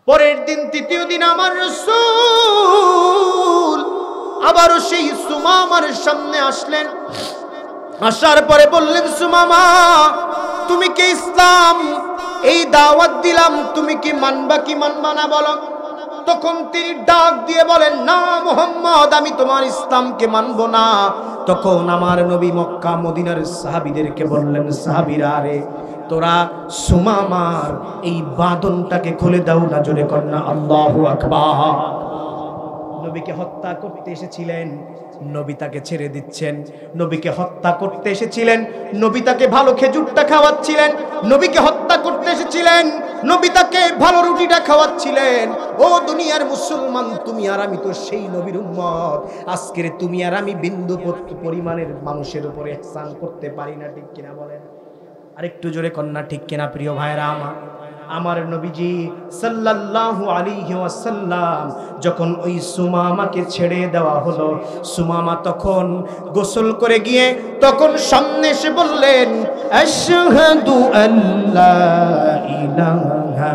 পরের দিন তৃতীয় দিন আমার রাসূল আবারও সেই সুমামার সামনে আসলেন। আসার পরে বললেন, সুমামা তুমি কি ইসলাম এই দাওয়াত দিলাম, তুমি কি মানবা কি মানবা না বলো। তখন তিনি ডাক দিয়ে বলেন, না মুহাম্মদ, আমি তোমার ইসলামকে মানব না। তখন আমার নবী মক্কা মদিনার সাহাবীদেরকে বললেন, সাহাবীরা রে, তোরা সুমামার এই বাঁধনটাকে খুলে দাও না, জোরে কর না আল্লাহু আকবার। নবীকে হত্যা করতে এসেছিলেন, নবী তাকে ছেড়ে দিচ্ছেন। নবীকে হত্যা করতে এসেছিলেন, নবী তাকে ভালো খেজুরটা খাওয়াচ্ছিলেন। নবীকে হত্যা করতে এসেছিলেন, নবী তাকে ভালো রুটিটা খাওয়াচ্ছিলেন। ও দুনিয়ার মুসলমান, তুমি আর আমি তো সেই নবীর উম্মত। আজকের তুমি আর আমি বিন্দু পরিমাণের মানুষের উপরে ইহসান করতে পারি না, ঠিক কিনা বলেন? আরেকটু জোরে কন্যা ঠিক কিনা প্রিয় ভাইরা আমার নবীজি সাল্লাল্লাহু আলাইহি ওয়াসাল্লাম যখন ওই সুমামাকে ছেড়ে দেওয়া হলো, সুমামা তখন গোসল করে গিয়ে তখন সামনে এসে বললেন, আশহাদু আল্লা ইলাহা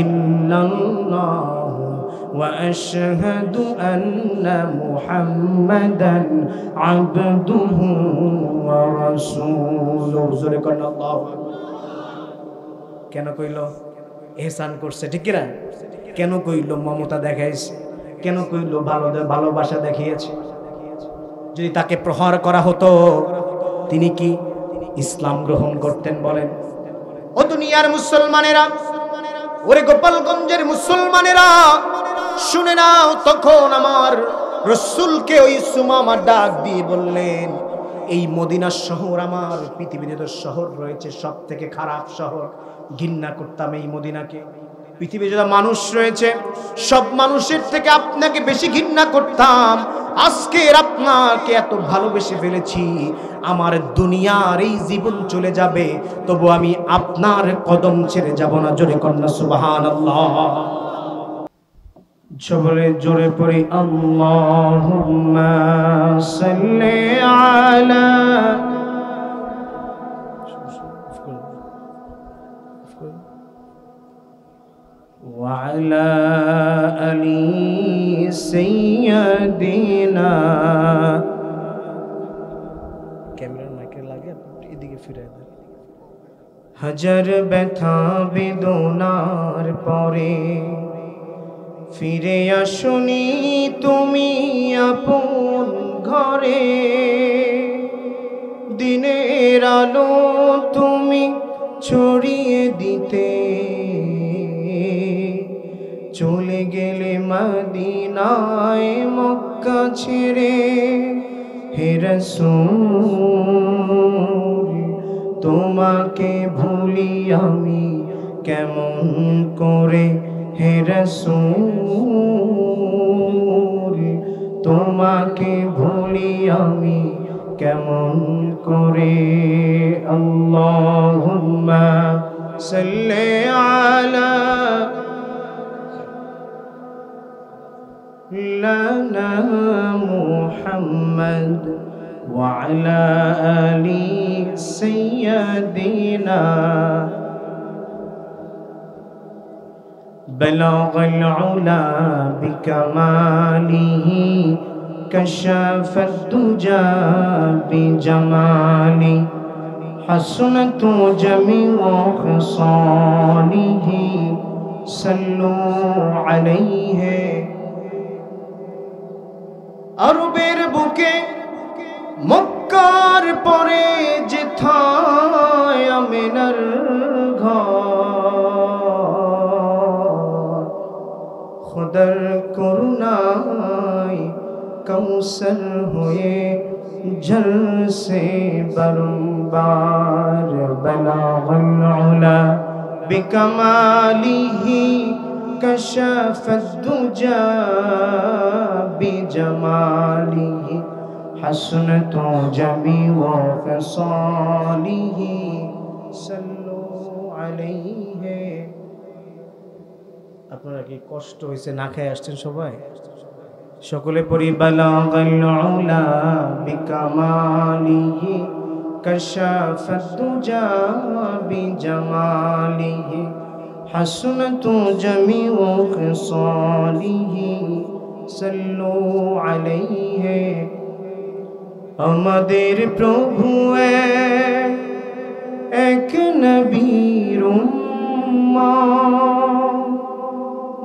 ইল্লাল্লাহ ওয়া আশহাদু আন্না মুহাম্মাদান আবদুহু ওয়া রাসূলুহু। জোরে করেন আল্লাহু আকবার। কেন কইল? এহসান করছে, ঠিক কিনা? কেন কইল? মমতা দেখাইছে। কেন কইল? ভালোবাসা দেখিয়েছে। যদি তাকে প্রহার করা হতো, তিনি কি ইসলাম গ্রহণ করতেন বলেন? ও দুনিয়ার মুসলমানেরা, ওরে গোপালগঞ্জের মুসলমানেরা, শুনে নাও, তখন আমার রাসূলকে ওই সুমামা ডাক দিয়ে বললেন, এই মদিনা শহর আমার পৃথিবীতে তো শহর রয়েছে সব থেকে খারাপ শহর, ঘৃণা করতাম এই মদিনাকে। পৃথিবীতে যত মানুষ রয়েছে সব মানুষের থেকে আপনাকে বেশি ঘৃণা করতাম। আজকে আপনাকে এত ভালোবেসে ফেলেছি, আমার দুনিয়ার এই জীবন চলে যাবে, তবু আমি আপনার কদম ছেড়ে যাব না। জোরে কন্যা সুবহানাল্লাহ। জোরে জোরে পড়ি আল্লাহুম্মা সাল্লি আলা ওয়া আলা আলি সাইয়্যিদিনা। ক্যামেরার মাইকে লাগে, এদিকে ফিরে দেন। হাজার ব্যথা বেদনার পরে ফিরে আসনি তুমি আপন ঘরে, দিনের আলো তুমি ছড়িয়ে দিতে চলে গেলে মদিনায় মক্কা ছেড়ে। হে রাসূল তোমাকে ভুলি আমি কেমন করে, হে রাসূল তোমাকে ভুলি আমি কেমন করে। আল্লাহুম্মা সাল্লি আলা লানা মুহাম্মদ ওয়া আলা আলি সাইয়্যিদিনা। بلغ العلا بكماله كشف الدجى بجماله حسنت جميع خصاله صلوا عليه। আরবের বুকে মক্কার পরে যেথায় আমিনার ঘর, খুদার করুণায় কৌসর হয়ে ঝলসে বারংবার। বলাগল উলা বিকমালিহি কশফত দুজা বিজমালিহি حسنت جميع خصاله صلوا عليه। আপনারা কি কষ্ট হয়েছে? না খেয়ে আসছেন সবাই? সকলে পড়ি বালাগাল উলা বিকামালিহি কাশাফাত দুজা বিজামালিহি حسنت جميع خصاله صلوا عليه আমাদের প্রভু এক নবীর উম্মত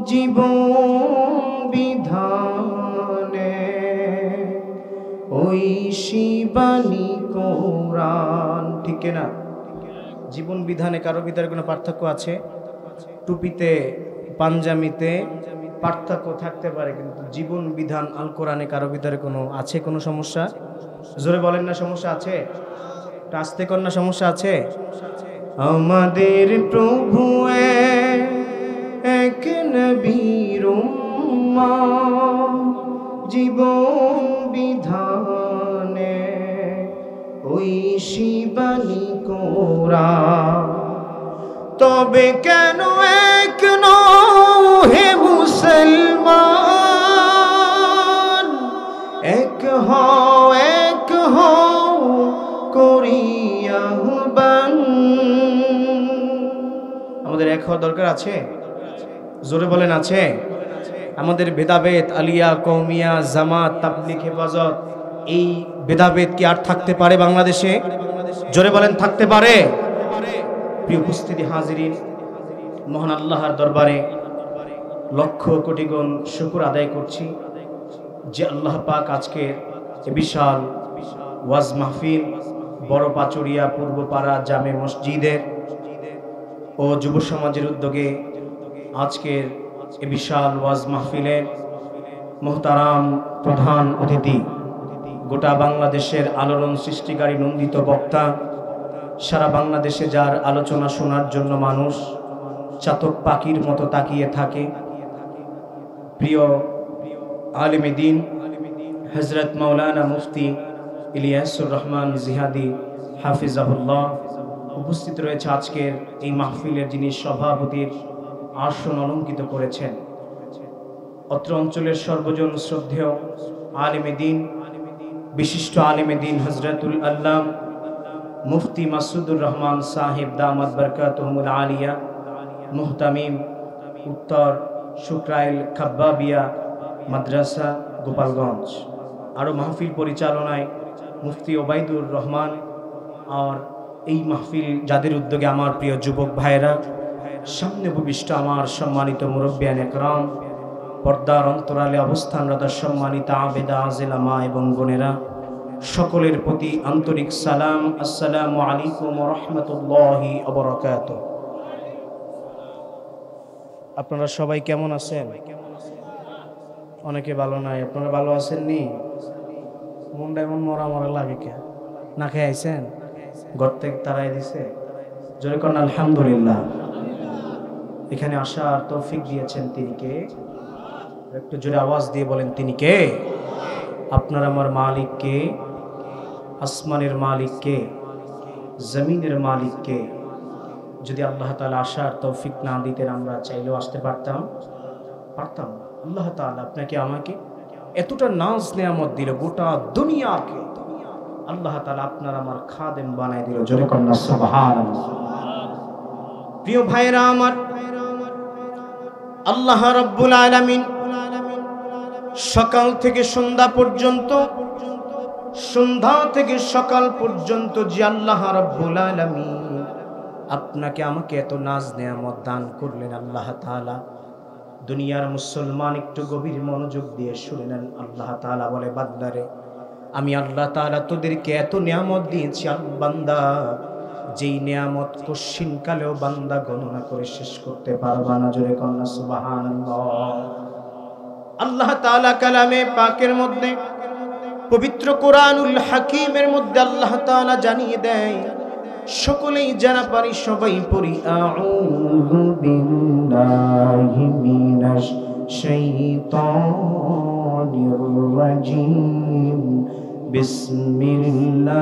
জীবন বিধানে ওই শিবানী কোরআন। ঠিক না? জীবন বিধানে কারো ভিতরে কোনো পার্থক্য আছে? টুপিতে পাঞ্জামিতে পার্থক্য থাকতে পারে, কিন্তু জীবন বিধান আল কোরআনে কারো ভিতরে কোনো আছে কোনো সমস্যা? জোরে বলেন না সমস্যা আছে? আস্তে কর না সমস্যা আছে? আমাদের প্রভু এক নবীর উম্মত জীবন বিধানে ওই শিবানী কোরআন। তবে কেন এক হে মুসলমান, এক হও করিয়া আহ্বান। আমাদের এক হওয়ার দরকার আছে? জোরে বলেন আছে? আমাদের ভেদাভেদ আলিয়া কওমিয়া জামাত তাবলীগ হেফাজত এই ভেদাভেদ কি আর থাকতে পারে বাংলাদেশে? জোরে বলেন থাকতে পারে? প্রিয় উপস্থিতি হাজিরিন, মহান আল্লাহর দরবারে লক্ষ কোটি গুণ শুকর আদায় করছি যে আল্লাহ পাক আজকে বিশাল ওয়াজ মাহফিল বড় পাচুরিয়া পূর্বপাড়া জামে মসজিদের ও যুব সমাজের উদ্যোগে আজকের এই বিশাল ওয়াজ মাহফিলের মোহতারাম প্রধান অতিথি, গোটা বাংলাদেশের আলোড়ন সৃষ্টিকারী নন্দিত বক্তা, সারা বাংলাদেশে যার আলোচনা শোনার জন্য মানুষ চাতক পাখির মতো তাকিয়ে থাকে, প্রিয় আলিমে দ্বীন হযরত মাওলানা মুফতি ইলিয়াসুর রহমান জিহাদি হাফিজাহুল্লাহ উপস্থিত রয়েছে আজকের এই মাহফিলের, যিনি সভাপতির আসন অলঙ্কিত করেছেন। অত্র অঞ্চলের সর্বজন শ্রদ্ধেয় আলিমে দ্বীন, বিশিষ্ট আলিমে দ্বীন হযরতুল আল্লাম মুফতি মাসুদুর রহমান সাহেব দামাত বরকাতুহুল আলিয়া মুহতামিম উত্তর শুক্রাইল খাব্বাবিয়া মাদ্রাসা গোপালগঞ্জ, আরও মাহফিল পরিচালনায় মুফতি ওবাইদুর রহমান। আর এই মাহফিল যাদের উদ্যোগে আমার প্রিয় যুবক ভাইয়েরা, সামনে ভূমিষ্ঠ আমার সম্মানিত মুরব্বিয়ান একরাম, পর্দার অন্তরালে অবস্থানরত সম্মানিত আবেদা আজিলা মা এবং বোনেরা, সকলের প্রতি আন্তরিক সালাম। আসসালামু আলাইকুম ওয়া রাহমাতুল্লাহি ওয়া বারাকাতুহু। আপনারা সবাই কেমন আছেন? অনেকে ভালো নাই, আপনারা ভালো আছেন নি? মনটা এমন মরা মরা লাগে কে? না খেয়ে আইছেন? ঘর থেকে তারাই দিছে? জোরে করেন আলহামদুলিল্লাহ। এখানে আসার তৌফিক দিয়েছেন তিনি কে? একটু জোরে আওয়াজ দিয়ে বলেন তিনি কে? আপনার আমার মালিক কে? আসমানের মালিক কে? জমিনের মালিক কে? যদি আল্লাহ তাআলা আসার তৌফিক না দিতেন আমরা চাইলেও আসতে পারতাম? পারতাম না। আল্লাহ তাআলা আপনাকে আমাকে এতটা নাজ নেয়ামত দিল, গোটা দুনিয়াকে আল্লাহ তাআলা আপনার আমার খাদেম বানাই দিল। জোরে কন্না সুবহানাল্লাহ। প্রিয় ভাইরা আমার, আল্লাহ রাব্বুল আলামিন সকাল থেকে সন্ধ্যা পর্যন্ত, সন্ধ্যা থেকে সকাল পর্যন্ত যে আল্লাহ রাব্বুল আলামিন আপনাকে আমাকে এত নাজ নেয়ামত দান করলেন, আল্লাহ তাআলা দুনিয়ার মুসলমান একটু গভীর মনোযোগ দিয়ে শুনে নেন। আল্লাহ তাআলা বলে, বান্দারে আমি আল্লাহ তাআলা তোদেরকে এত নিয়ামত দিয়েছি বান্দা, যেই নিয়ামত কশিন কালেও বান্দা গণনা করে শেষ করতে পারবা না। জোরে কন্না সুবহানাল্লাহ। আল্লাহ তাআলা কালামে পাকের মধ্যে, পবিত্র কোরআনুল হাকিমের মধ্যে আল্লাহ তাআলা জানিয়ে দেয়, সকলেই যারা পারি সবাই পড়ি, আউযু বিল্লাহি মিনাশ শাইতানির রাজিম, বিসমিল্লাহির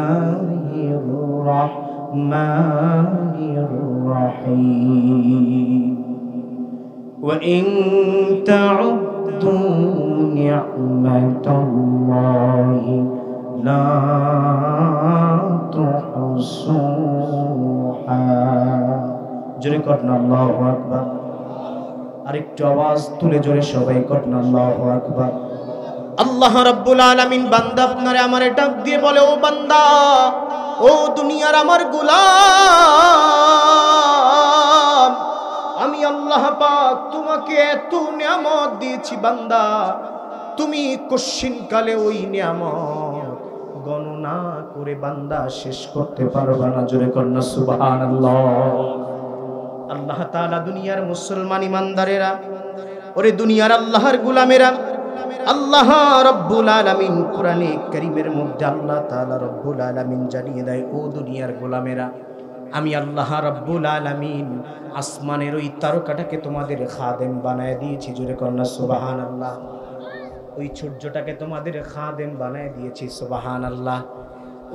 রাহমানির রাহিম, ওয়া ইন তা'উদ্দু নি'মাতাল্লাহি লা তুহসুহা। জোরে করুন আল্লাহু আকবার। আরেকটু আওয়াজ তুলে জোরে সবাই করুন আল্লাহু আকবার। আল্লাহ রাব্বুল আলামিন বান্দা আপনারে আমারে ডাক দিয়ে বলে, ও বান্দা, ও দুনিয়ার আমার গোলাম, আমি আল্লাহ পাক তোমাকে এত নিয়ামত দিয়েছি বান্দা, তুমি কশিনকালে ওই নিয়ামত গণনা করে বান্দা শেষ করতে পারবা না। জোরে করুন সুবহানাল্লাহ। আল্লাহ তাআলা দুনিয়ার মুসলমান ইমানদারেরা, ওরে দুনিয়ার আল্লাহর গোলামেরা, আল্লাহ রাব্বুল আলামিন কোরআনে কারীমের মধ্যে আল্লাহ তাআলা রাব্বুল আলামিন জানিয়ে দেয়, ও দুনিয়ার গোলামেরা, আমি আল্লাহ রাব্বুল আলামিন আসমানের ওই তারকাটাকে তোমাদের খাদেম বানায় দিয়েছি। জোরে করুন সুবহানাল্লাহ। ওই সূর্যটাকে তোমাদের খাদেম বানায় দিয়েছি। সুবহানাল্লাহ।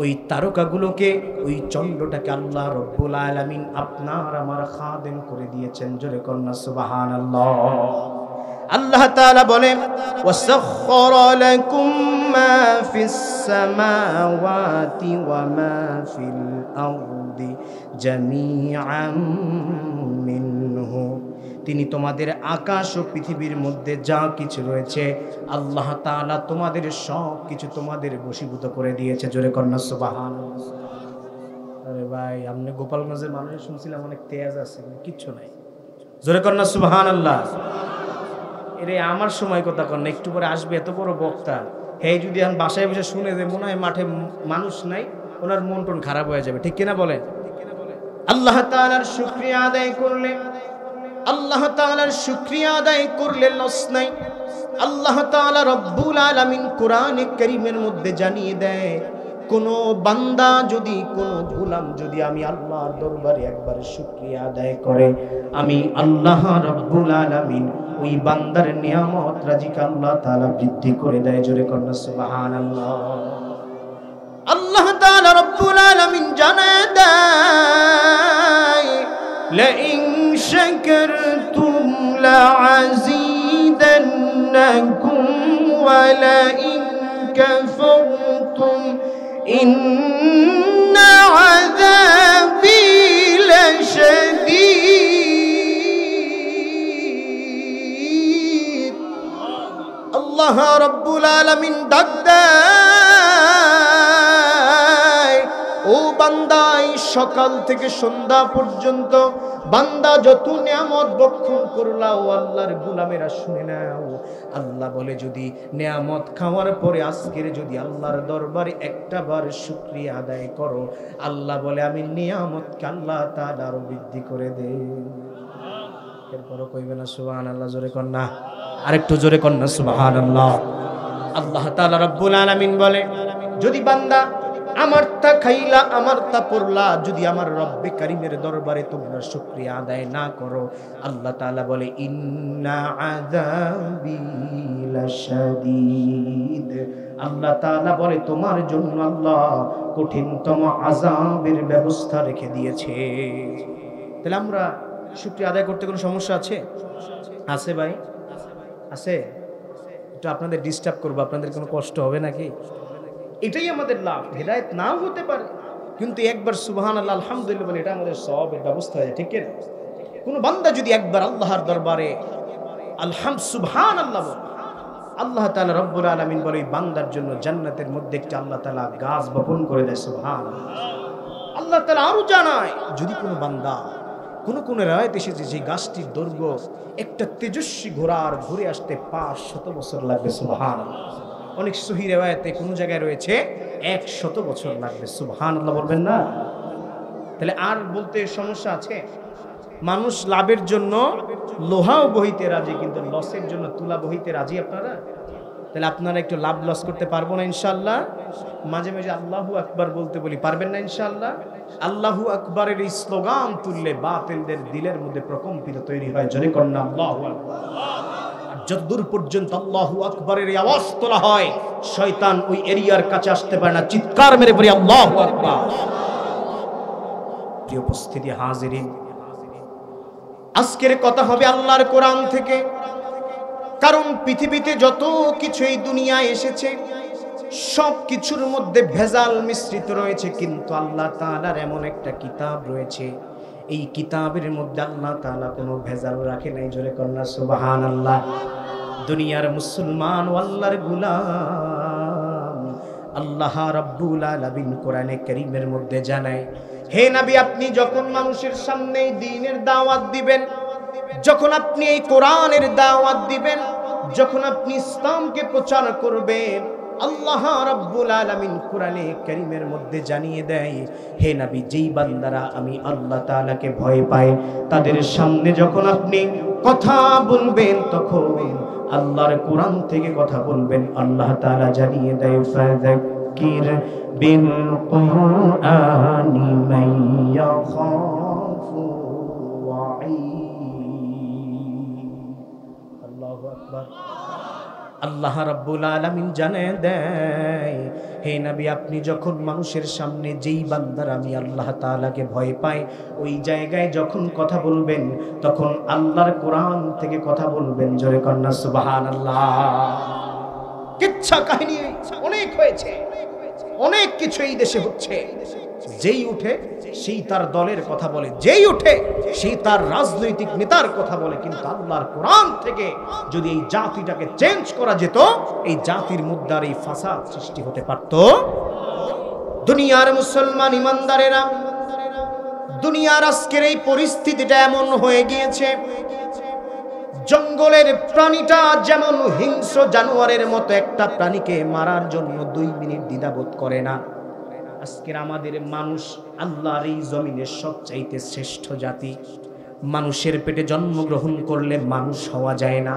ওই তারকাগুলোকে, ওই চন্দ্রটাকে আল্লাহ রাব্বুল আলামিন আপনার আমার খাদেম করে দিয়েছেন। জোরে করুন সুবহানাল্লাহ। আল্লাহ তাআলা বলে, ওয়াসাখখারা লাকুম মা ফিস সামাওয়াতি ওয়া মা ফিল আরদি জামিআন মিনহু, তিনি তোমাদের আকাশ ও পৃথিবীর মধ্যে যা কিছু রয়েছে আল্লাহ তাআলা তোমাদের সব কিছু তোমাদের বশীভূত করে দিয়েছে। জোরে করুন সুবহানাল্লাহ। আরে ভাই, আপনি গোপালগঞ্জের মানুষ শুনছিলাম অনেক তেজ আছে, কিচ্ছু নাই। জোরে করুন সুবহানাল্লাহ। এরে আমার সময় কথা কর না, একটু পরে আসবে এত বড় বক্তা, হে যদি এখন বাসায় বসে শুনে যে মনে হয় মাঠে মানুষ নাই, ওনার মন টন খারাপ হয়ে যাবে। ঠিক কিনা বলেন? আল্লাহ তাআলার শুকরিয়া আদায় করলে, আল্লাহ তাআলার শুকরিয়া আদায় করলে লস নাই। আল্লাহ তাআলা রব্বুল আলামিন কোরআনে কারীমের মধ্যে জানিয়ে দেয়, কোন বান্দা যদি, কোন গোলাম যদি আমি আল্লাহর দরবারে একবার শুকরিয়া আদায় করে, আমি আল্লাহ রব্বুল আলামিন ওই বান্দার নিয়ামত রাজিক আল্লাহ তাআলা বৃদ্ধি করে দেয়। জোরে করুন সুবহানাল্লাহ। আল্লাহ তাআলা রব্বুল আলামিন জানায় দেয়, লা ইন শাকারতুম লাযীদান্নাকুম ওয়া লা ইন কাফারতুম ইন্না আযাবি লাশাদীদ। আল্লাহ রাব্বুল আলামিন ডাক দেয়, ও বান্দা, সকাল থেকে সন্ধ্যা পর্যন্ত বান্দা যত নিয়ামত ভক্ষণ করলাও আল্লাহর গোলামেরা শুনে নাও, আল্লাহ বলে যদি নিয়ামত খাওয়ার পরে আজকের যদি আল্লাহর দরবারে একটা বার শুকরিয়া আদায় করো, আল্লাহ বলে আমি নিয়ামতকে আল্লাহ তাআলা আরো বৃদ্ধি করে দেই। এরপরও কইবে না সুবহানাল্লাহ? জোরে কর না, আরেকটু জোরে কর না সুবহানাল্লাহ। আল্লাহ তাআলা রব্বুল আলামিন বলে, যদি বান্দা আমার তা খাইলা, আমার তা পড়লা, যদি আমার রব্বে কারীমের দরবারে তোমরা শুকরিয়া আদায় না করো, আল্লাহ তাআলা বলে ইন্না আযাবি লাশাদীদ। আল্লাহ তাআলা বলে তোমার জন্য আল্লাহ কঠিনতম আযাবের ব্যবস্থা রেখে দিয়েছে। তাহলে আমরা শুকরিয়া আদায় করতে কোনো সমস্যা আছে? আছে ভাই, আছে? একটু আপনাদের ডিস্টার্ব করবো, আপনাদের কোনো কষ্ট হবে নাকি? এটাই আমাদের লাভ। হেদায়েত নাও হতে পারে, কিন্তু একবার সুবহানাল্লাহ আলহামদুলিল্লাহ বলে এটা আমাদের সওয়াবের ব্যবস্থা হয়ে যায়। ঠিক না? কোন বান্দা যদি একবার আল্লাহর দরবারে সুবহানাল্লাহ বলে, আল্লাহ তাআলা রব্বুল আলামিন বলে বান্দার জন্য জান্নাতের মধ্যে একটা আল্লাহ তাআলা গাছ বপন করে দেয়। সুবহানাল্লাহ। আল্লাহ তাআলা আরো জানায়, যদি কোনো বান্দা, কোন রায়ত এসেছে যে গাছটির দৈর্ঘ্য একটা তেজস্বী ঘোড়ার ঘুরে আসতে 500 বছর লাগবে। সুবহানাল্লাহ। অনেক সহিহ রিওয়ায়াতে কোন জায়গায় রয়েছে 100 বছর লাগবে। সুবহানাল্লাহ বলবেন না? তাহলে আর বলতে সমস্যা আছে? মানুষ লাভের জন্য লোহাও বহিতে রাজি, কিন্তু লসের জন্য তুলা বহিতে রাজি আপনারা? তাহলে আপনারা একটু লাভ লস করতে পারবো না ইনশাআল্লাহ? মাঝে মাঝে আল্লাহু আকবার বলতে বলি, পারবেন না ইনশাআল্লাহ? আল্লাহু আকবারের এই স্লোগান তুললে বাতিলদের দিলের মধ্যে প্রকম্পিত তৈরি হয়। জোরে করুন আল্লাহু আকবার। যতদূর পর্যন্ত আল্লাহু আকবারের এই আওয়াজ তোলা হয়, শয়তান ওই এরিয়ার কাছে আসতে পারে না। চিৎকার মেরে বলি আল্লাহু আকবার। প্রিয় উপস্থিতি হাজিরিন, আজকের কথা হবে আল্লাহর কোরআন থেকে। কারণ পৃথিবীতে যত কিছু এই দুনিয়ায় এসেছে সব কিছুর মধ্যে ভেজাল মিশ্রিত রয়েছে, কিন্তু আল্লাহ তাআলার এমন একটা কিতাব রয়েছে, এই কিতাবের মধ্যে আল্লাহ তাআলা কোনো ভেজাল রাখে নাই। জোরে কন্যা সুবহানাল্লাহ। দুনিয়ার মুসলমান ও আল্লাহর গোলাম, আল্লাহ রাব্বুল আলামিন কোরআনে কারীমের মধ্যে জানায়, হে নবী আপনি যখন মানুষের সামনে দ্বীনের দাওয়াত দিবেন, যখন আপনি এই কোরআনের দাওয়াত দিবেন, যখন আপনি ইসলামকে প্রচার করবেন, আল্লাহ রাব্বুল আলামিন কোরআনে কারীমের মধ্যে জানিয়ে দেয়, হে নবী যেই বান্দারা আমি আল্লাহ তাআলাকে ভয় পায় তাদের সামনে যখন আপনি কথা বলবেন তখন আল্লাহর কোরআন থেকে কথা বলবেন। আল্লাহ তাআলা জানিয়ে দেয়, ফাযাক্কির বিল কুরআনি মান ইয়াখাফু ওয়াঈদ। আল্লাহু আকবার। আল্লাহ রাব্বুল আলামিন জানিয়ে দেয়, হে নবী আপনি যখন মানুষের সামনে যেই বান্দার আমি আল্লাহ তাআলাকে ভয় পাই ওই জায়গায় যখন কথা বলবেন তখন আল্লাহর কোরআন থেকে কথা বলবেন। জোরে কন্যা সুবহানাল্লাহ। কিচ্ছা কাহিনী অনেক হয়েছে, অনেক কিছু এই দেশে হচ্ছে। যেই উঠে সেই তার দলের কথা বলে, যেই উঠে সেই তার রাজনৈতিক নেতার কথা বলে, কিন্তু আল্লাহর কোরআন থেকে যদি এই জাতিটাকে চেঞ্জ করা যেত এই জাতির মধ্যে আর এই ফাসাদ সৃষ্টি হতে পারত। দুনিয়ার মুসলমান ইমানদারেরা, দুনিয়ার আজকের এই পরিস্থিতিটা এমন হয়ে গিয়েছে, জঙ্গলের প্রাণীটা যেমন হিংস্র জানোয়ারের মতো একটা প্রাণীকে মারার জন্য 2 মিনিট দ্বিধাবোধ করে না, আজকের আমাদের মানুষ আল্লাহর এই জমিনের সবচাইতে শ্রেষ্ঠ জাতি। মানুষের পেটে জন্মগ্রহণ করলে মানুষ হওয়া যায় না,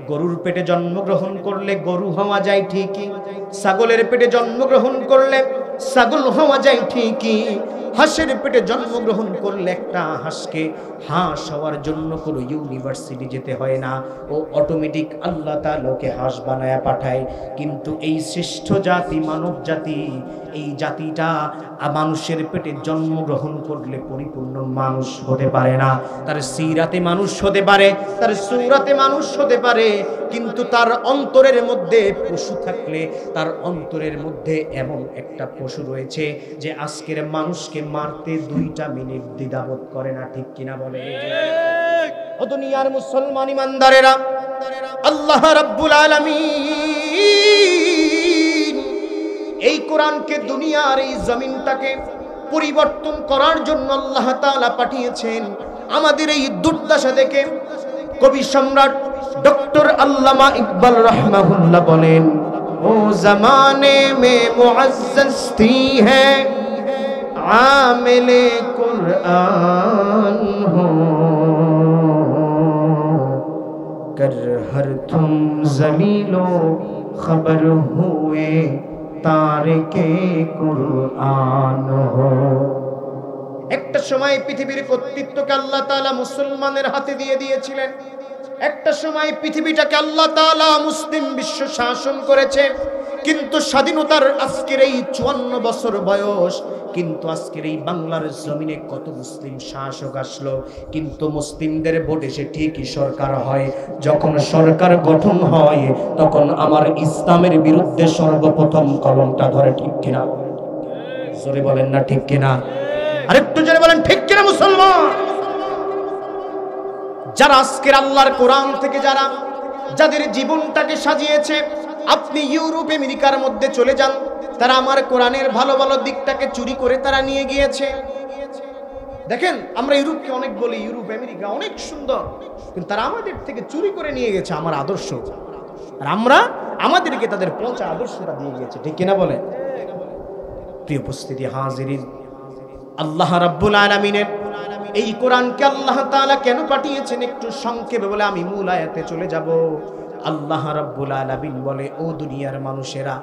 গরুর পেটে জন্মগ্রহণ করলে গরু হওয়া যায় ঠিকই, ছাগলের পেটে জন্মগ্রহণ করলে ছাগল হওয়া যায় ঠিকই, হাঁসের পেটে জন্মগ্রহণ করলে একটা হাঁসকে হাঁস হওয়ার জন্য কোনো ইউনিভার্সিটি যেতে হয় না, ও অটোমেটিক আল্লাহ তাআলা ওকে হাঁস বানায়া পাঠায়। কিন্তু এই শ্রেষ্ঠ জাতি মানব জাতি, এই জাতিটা মানুষের পেটে জন্মগ্রহণ করলে পরিপূর্ণ মানুষ হতে পারে না। তার সিরাতে মানুষ হতে পারে, তার সূরাতে মানুষ হতে পারে, কিন্তু তার অন্তরের মধ্যে পশু থাকলে তার অন্তরের মধ্যে এমন একটা পশু রয়েছে যে আজকের মানুষকে মারতে 2টা মিনিট দ্বিধাবোধ করে না। ঠিক কিনা বলে? ও দুনিয়ার মুসলমান ইমানদারেরা, আল্লাহ রাব্বুল আলামিন এই কোরআনকে দুনিয়ার এই জমিনটাকে পরিবর্তন করার জন্য আল্লাহ তাআলা পাঠিয়েছেন। আমাদের এই দুর্দশা দেখে কবি সম্রাট ডক্টর আল্লামা ইকবাল রাহমাহুল্লাহ বলেন, ও জামানে মে মুআজ্জাজ থী হ্যায় आमिले कुरान हो, कर हर तुम जलीलो खबर हुए तारिके कुरान हो। একটা সময় পৃথিবীর কর্তৃত্বকে আল্লাহ তাআলা মুসলমানের হাতে দিয়ে দিয়েছিলেন, একটা সময় পৃথিবীটাকে আল্লাহ তাআলা মুসলিম বিশ্ব শাসন করেছে। কিন্তু স্বাধীনতার আজকের এই 54 বছর বয়স, কিন্তু আজকের এই বাংলার জমিনে কত মুসলিম শাসক আসলো, কিন্তু মুসলিমদের ভোট এসে ঠিকই সরকার হয়। যখন সরকার গঠন হয় তখন আমার ইসলামের বিরুদ্ধে সর্বপ্রথম কলমটা ধরে। ঠিক কিনা? জোরে বলেন না ঠিক কিনা? আরেকটু জোরে বলেন ঠিক কিনা মুসলমান? যারা আজকের আল্লাহর কোরআন থেকে যাদের জীবনটাকে সাজিয়েছে, আপনি ইউরোপ আমেরিকার মধ্যে চলে যান, তারা আমার কোরআনের ভালো ভালো দিকটাকে চুরি করে তারা নিয়ে গিয়েছে। দেখেন আমরা ইউরোপকে অনেক বলি, ইউরোপ আমেরিকা অনেক সুন্দর, কিন্তু তারা আমাদের থেকে চুরি করে নিয়ে গেছে আমার আদর্শ, আর আমরা আমাদেরকে তাদের পচা আদর্শটা দিয়ে গিয়েছে। ঠিক কিনা বলে? প্রিয় উপস্থিতি হাজিরিন, আল্লাহ রাব্বুল আলামিনের এই কোরআনকে আল্লাহ তাআলা কেন পাঠিয়েছেন একটু সংক্ষেপে বলে আমি মূল আয়াতে চলে যাব। আল্লাহ রাব্বুল আলামিন বলে, ও দুনিয়ার মানুষেরা,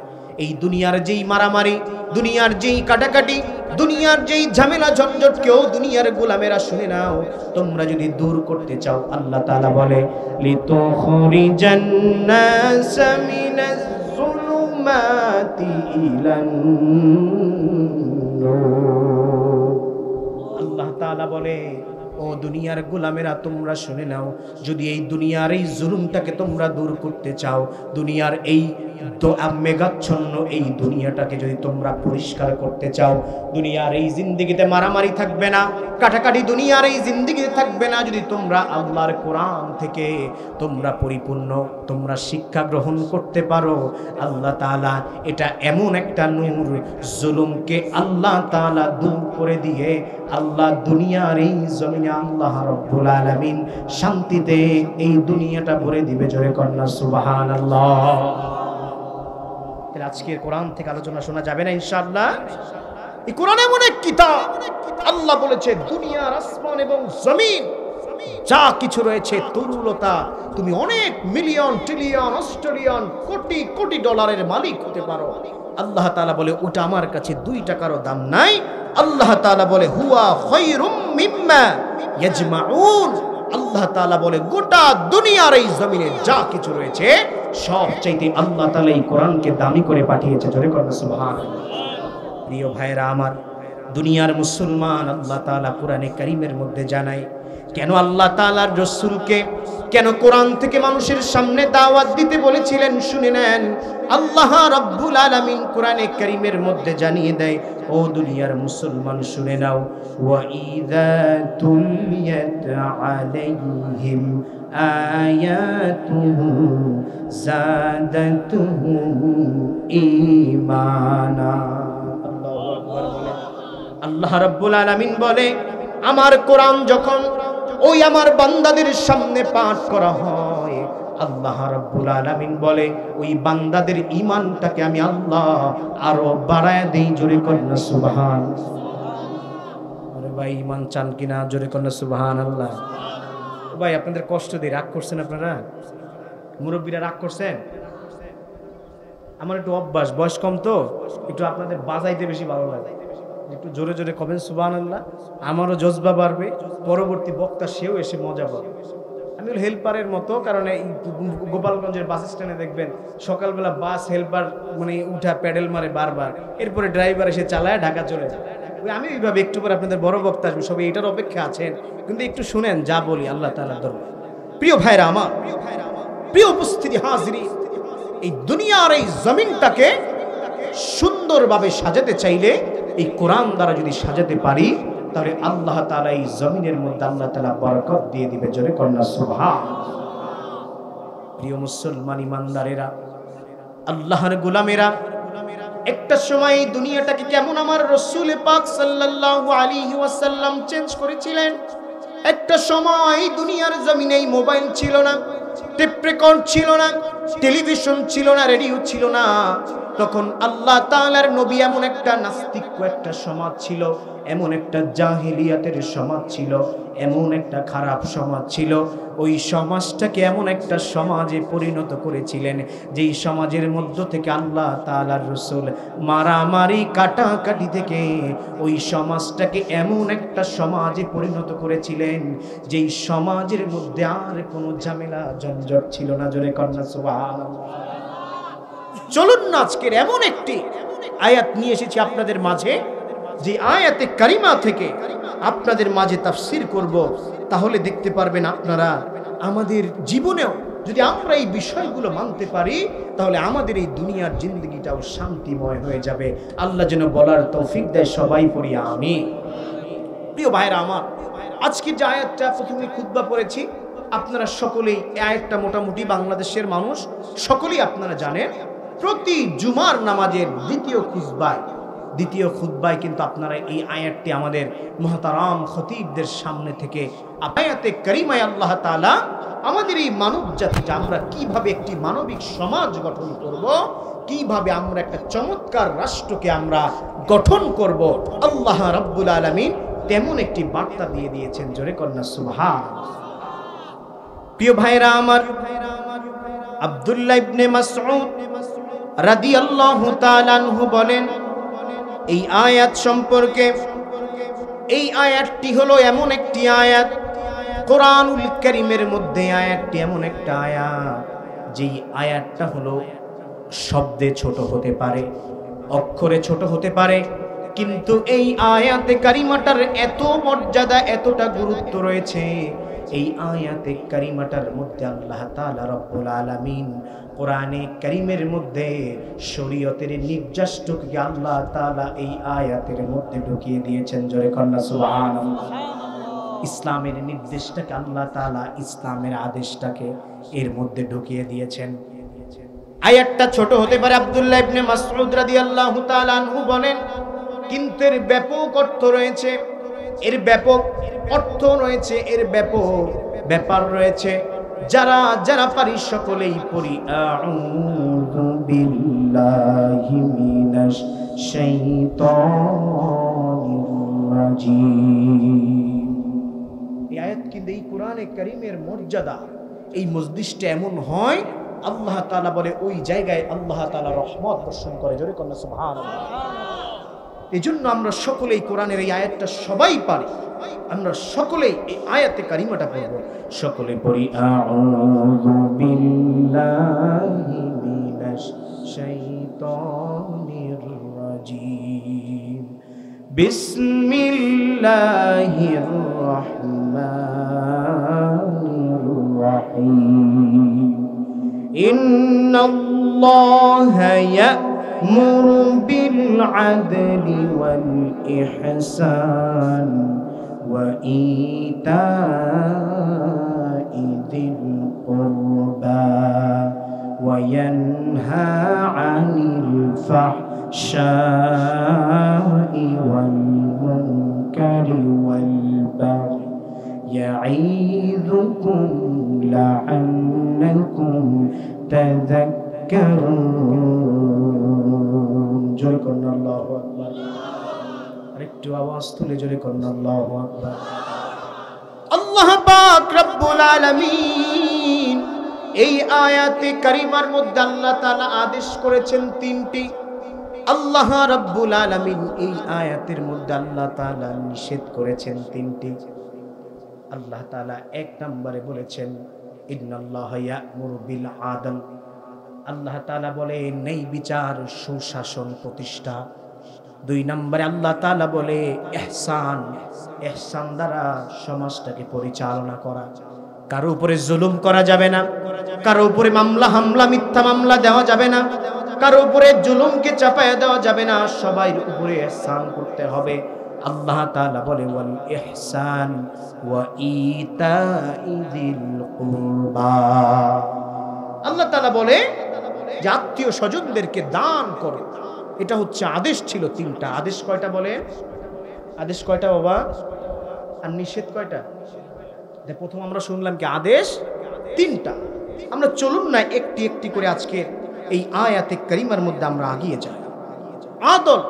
এই দুনিয়ার যেই মারামারি, দুনিয়ার যেই কাটাকাটি, দুনিয়ার যেই ঝামেলা ঝঞ্ঝট, কেউ দুনিয়ার গোলামেরা শুনে নাও, তোমরা যদি দূর করতে চাও, আল্লাহ তাআলা বলে লিতুখরিজান নাস মিনাজ যুলুমাতি ইলান নূর। আল্লাহ তাআলা বলে, ও দুনিয়ার গোলামেরা তোমরা শুনে নাও, যদি এই দুনিয়ার এই জুলুমটাকে তোমরা দূর করতে চাও, দুনিয়ার এই মেঘাচ্ছন্ন এই দুনিয়াটাকে যদি তোমরা পরিষ্কার করতে চাও, দুনিয়ার এই জিন্দেগিতে মারামারি থাকবে না, কাটাকাটি দুনিয়ার এই জিন্দেগিতে থাকবে না। যদি তোমরা আল্লাহর কোরআন থেকে তোমরা পরিপূর্ণ তোমরা শিক্ষা গ্রহণ করতে পারো, আল্লাহ তাআলা এটা এমন একটা নূর, জুলুমকে আল্লাহ তাআলা দূর করে দিয়ে আল্লাহ দুনিয়ার এই জমিনে আল্লাহ রাব্বুল আলামিন শান্তিতে এই দুনিয়াটা ভরে দিবে। জোরে কন্যা সুবহানাল্লাহ। আজকের কোরআন থেকে আলোচনা শোনা যাবে না ইনশাআল্লাহ। এই কোরআন এমন এক কিতাব, আল্লাহ বলেছে দুনিয়ার আসমান এবং জমিন যা কিছু রয়েছে তরুলতা, তুমি অনেক million trillion Australian crore crore ডলারের মালিক হতে পারো। আল্লাহ তাআলা বলে ওটা আমার কাছে 2 টাকারও দাম নাই। আল্লাহ তাআলা বলে হুয়া খায়রুম মিম্মা ইয়াজমাউন। আল্লাহ তাআলা বলে গোটা দুনিয়ার এই জমিনে যা কিছু রয়েছে সব চাইতে আল্লাহ তাআলা এই কোরআনকে দামি করে পাঠিয়েছে। জোরে করুন সুবহানাল্লাহ। প্রিয় ভাইরা আমার, দুনিয়ার মুসলমান, আল্লাহ তাআলা কোরআনে কারীমের মধ্যে জানায় কেন আল্লাহ তাআলার রাসূলকে কেন কোরআন থেকে মানুষের সামনে দাওয়াত দিতে বলেছিলেন। শুনে নেন, আল্লাহ রাব্বুল আলামিন কোরআনে কারীমের মধ্যে জানিয়ে দেয়, ও দুনিয়ার মুসলমান শুনে নাও, ওয়া ইযা তুলিয়াত আলাইহিম আয়াতুহু যাদাতুহুম ঈমানা। আল্লাহু আকবার বলে আল্লাহ রাব্বুল আলামিন বলে, আমার কোরআন যখন ওই আমার বান্দাদের সামনে পাঠ করা হয়, আল্লাহ রাব্বুল আলামিন বলে ওই বান্দাদের ঈমানটাকে আমি আল্লাহ আরো বাড়ায় দেই। জোরে কন্যা সুবহানাল্লাহ। আরে ভাই ঈমান চান কিনা? জোরে কন্যা সুবহানাল্লাহ। ভাই আপনাদের কষ্ট দিয়ে রাগ করছেন আপনারা? মুরব্বীরা রাগ করছেন? আমার একটু অভ্যাস, বয়স কম তো একটু আপনাদের বাজাইতে বেশি ভালো লাগে। একটু জোরে জোরে কবেন সুবহানাল্লাহ, আমারও জজবা বাড়বে, পরবর্তী বক্তা সেও এসে মজা পাবে। আমি হেল্পারের মতো, কারণ এই গোপালগঞ্জের বাস স্ট্যান্ডে দেখবেন সকালবেলা বাস হেল্পার মানে উঠা প্যাডেল মারে বারবার, এরপরে ড্রাইভার এসে চালায় ঢাকা চলে যায়। আমি এইভাবে একটু পরে আপনাদের বড় বক্তা আসবে, সবাই এটার অপেক্ষা আছেন, কিন্তু একটু শুনেন যা বলি আল্লাহ তাআলার দরবারে। প্রিয় ভাইরা আমার, প্রিয় উপস্থিতি হাজিরি, এই দুনিয়ার এই জমিনটাকে সুন্দরভাবে সাজাতে চাইলে এই কোরআন দ্বারা যদি সাজাতে পারি, তাহলে আল্লাহ তাআলা এই জমিনের মধ্যে আল্লাহ তাআলা বরকত দিয়ে দিবে। জোরে কন্যা সুবহানাল্লাহ। প্রিয় মুসলমান ইমানদারেরা, আল্লাহর গোলামেরা, একটা সময় এই দুনিয়াটাকে কেমন আমার রাসূল পাক সাল্লাল্লাহু আলাইহি ওয়াসাল্লাম চেঞ্জ করেছিলেন। একটা সময় এই দুনিয়ার জমিনে মোবাইল ছিল না, টেপ রেকর্ড ছিল না, টেলিভিশন ছিল না, রেডিও ছিল না। তখন আল্লাহ তাআলার নবী এমন একটা নাস্তিক একটা সমাজ ছিল, এমন একটা জাহিলিয়াতের সমাজ ছিল, এমন একটা খারাপ সমাজ ছিল। ওই সমাজটাকে এমন একটা সমাজে পরিণত করেছিলেন যেই সমাজের মধ্য থেকে আল্লাহ তাআলার রাসূল মারামারি কাটাকাটি থেকে ওই সমাজটাকে এমন একটা সমাজে পরিণত করেছিলেন যেই সমাজের মধ্যে আর কোনো ঝামেলা ঝঞ্ঝট ছিল না। জোরে কন্যা সুবহানাল্লাহ। চলুন না আজকের এমন একটি আয়াত নিয়ে এসেছি আপনাদের মাঝে, যে আয়াতে কারিমা থেকে আপনাদের মাঝে তাফসীর করব। তাহলে দেখতে পারবেন আপনারা আমাদের জীবনেও যদি আমরা এই বিষয়গুলো মানতে পারি, তাহলে আমাদের এই দুনিয়ার জিন্দগিটাও শান্তিময় হয়ে যাবে। আল্লাহ যেন বলার তৌফিক দেয়। সবাই পড়ি আমিন। প্রিয় ভাইরা আমার, আজকে যে আয়াতটা প্রথমে খুতবা পড়েছি, আপনারা সকলেই এই আয়াতটা মোটামুটি বাংলাদেশের মানুষ সকলেই আপনারা জানেন। প্রতি জুমার নামাজের দ্বিতীয় খুতবায় কিন্তু আপনারা এই আয়াতটি আমাদের মুহতারাম খতিবদের সামনে থেকে আয়াতে কারিমায় আল্লাহ তাআলা আমাদের এই মানব জাতিকে আমরা কিভাবে একটি মানবিক সমাজ গঠন করব, কিভাবে আমরা একটা চমৎকার রাষ্ট্রকে আমরা গঠন করব, আল্লাহ রাব্বুল আলামিন তেমন একটি বার্তা দিয়ে দিয়েছেন। জোরে কন্যা সুবহানাল্লাহ। প্রিয় ভাইরা আমার, আব্দুল্লাহ ইবনে মাসউদ রাদিয়াল্লাহু তাআলা আনহু বলেন এই আয়াত সম্পর্কে, এই আয়াতটি হলো এমন একটি আয়াত কোরআনুল কারীমের মধ্যে, আয়াতটি এমন একটা আয়াত যেই আয়াতটা হলো শব্দে ছোট হতে পারে, অক্ষরে ছোট হতে পারে, কিন্তু এই আয়াতে কারিমাটার এত মর্যাদা, এতটা গুরুত্ব রয়েছে এই আয়াতে কারিমাটার মধ্যে আল্লাহ তাআলা রব্বুল আলামিন কোরআনে কারীমের মধ্যে শরীয়তের নির্যাষ্টকে আল্লাহ তাআলা এই আয়াতের মধ্যে ঢুকিয়ে দিয়েছেন। জোরে কন্না সুবহানাল্লাহ। ইসলামের নির্দেশটাকে আল্লাহ তাআলা ইসলামের আদেশটাকে এর মধ্যে ঢুকিয়ে দিয়েছেন। আয়াতটা ছোট হতে পারে। আব্দুল্লাহ ইবনে মাসউদ রাদিয়াল্লাহু তাআলা আনহু বলেন, কিন্তু এর ব্যাপক অর্থ রয়েছে, এর ব্যাপক অর্থ রয়েছে, এর ব্যাপক ব্যাপার রয়েছে। যারা যারা পারি সকলেই পড়ি আউযু বিল্লাহি মিনাশ শাইতানির রাজিম। এই আয়াত কিন্তু এই কোরআনে কারীমের মর্যাদা, এই মজলিসটা এমন হয় আল্লাহ তাআলা বলে ওই জায়গায় আল্লাহ তাআলা রহমত বর্ষণ করে। জোরে কন্না সুবহানাল্লাহ। এজন্য আমরা সকলেই কোরআনের এই আয়াতটা সবাই পারি, আমরা সকলেই এই আয়াতে কারিমাটা পড়ব। সকলে পড়ি আউযু বিল্লাহি মিনাশ শাইতানির রাজিম। বিসমিল্লাহির রহমানির রহিম। ইন্নাল্লাহা يأمر بالعدل والإحسان وإيتاء ذي القربى وينهى عن الفحشاء والمنكر والبغي يعظكم لعلكم تذكرون। জোরে করুন আল্লাহু আকবার। আরেকটু আওয়াজ তুলে জোরে করুন আল্লাহু আকবার। আল্লাহ পাক রব্বুল আলামিন এই আয়াতে কারিমার মধ্যে আল্লাহ তাআলা আদেশ করেছেন তিনটি। আল্লাহ রব্বুল আলামিন এই আয়াতের মধ্যে আল্লাহ তাআলা নিষেধ করেছেন তিনটি। আল্লাহ তাআলা এক নম্বরে বলেছেন ইন্নাল্লাহা ইয়া'মুরু বিল আদল। আল্লাহ তাআলা বলে ন্যায় বিচার, সুশাসন প্রতিষ্ঠা। দুই নম্বরে আল্লাহ তাআলা বলে ইহসান, ইহসান দ্বারা সমাজটাকে পরিচালনা করা। কারো উপরে জুলুম করা যাবে না, কারো উপরে মামলা হামলা মিথ্যা মামলা দেওয়া যাবে না, কারো উপরে জুলুমকে চাপায়া দেওয়া যাবে না, সবার উপরে ইহসান করতে হবে। আল্লাহ তাআলা বলে ওয়াল ইহসান ওয়া ইতাই যিল কুরবা। আল্লাহ তাআলা বলে যে আত্মীয় স্বজনদেরকে দান করো। এটা হচ্ছে আদেশ ছিল তিনটা। আদেশ কয়টা বলে? আদেশ কয়টা বাবা? আর নিষেধ কয়টা? প্রথম আমরা শুনলাম কি আদেশ তিনটা। আমরা চলুন না একটি একটি করে আজকে এই আয়াতে কারিমার মধ্যে আমরা এগিয়ে যাই। আদল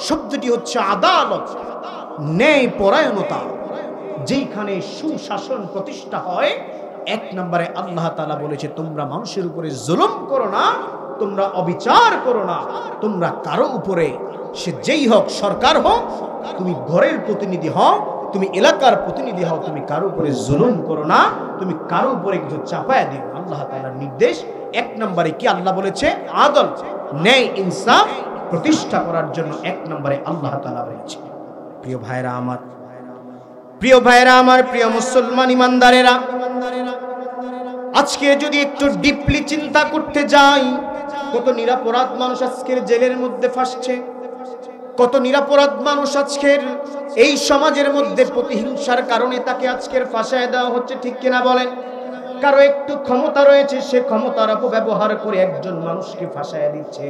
শব্দটি হচ্ছে আদালত, ন্যায় পরায়ণতা। যেখানে সুশাসন প্রতিষ্ঠা হয়, এক নম্বরে আল্লাহ তাআলা বলেছে তোমরা মানুষের উপরে জুলুম করো না, তোমরা অবিচার করো না, তোমরা কারো উপরে, সে যেই হোক, সরকার হোক, তুমি ঘরের প্রতিনিধি হও, তুমি এলাকার প্রতিনিধি হও, তুমি কারো উপরে জুলুম করো না, তুমি কারো উপরে কিছু চাপায়া দিও। আল্লাহ তাআলার নির্দেশ। এক নম্বরে কি আল্লাহ বলেছে? আদল, ন্যায় ইনসাফ প্রতিষ্ঠা করার জন্য এক নম্বরে আল্লাহ তাআলা বলেছে। প্রিয় ভাইরা আমার, প্রিয় ভাইরা আমার, প্রিয় মুসলমান ইমানদারেরা, আজকে যদি একটু ডিপলি চিন্তা করতে যাই, কত নিরপরাধ মানুষ আজকের জেলের মধ্যে ফাঁসছে, কত নিরপরাধ মানুষ আজকের এই সমাজের মধ্যে প্রতিহিংসার কারণে তাকে আজকের ফাঁসায় দেওয়া হচ্ছে, ঠিক কিনা বলেন? কারো একটু ক্ষমতা রয়েছে, সে ক্ষমতার অপব্যবহার করে একজন মানুষকে ফাঁসায় দিচ্ছে।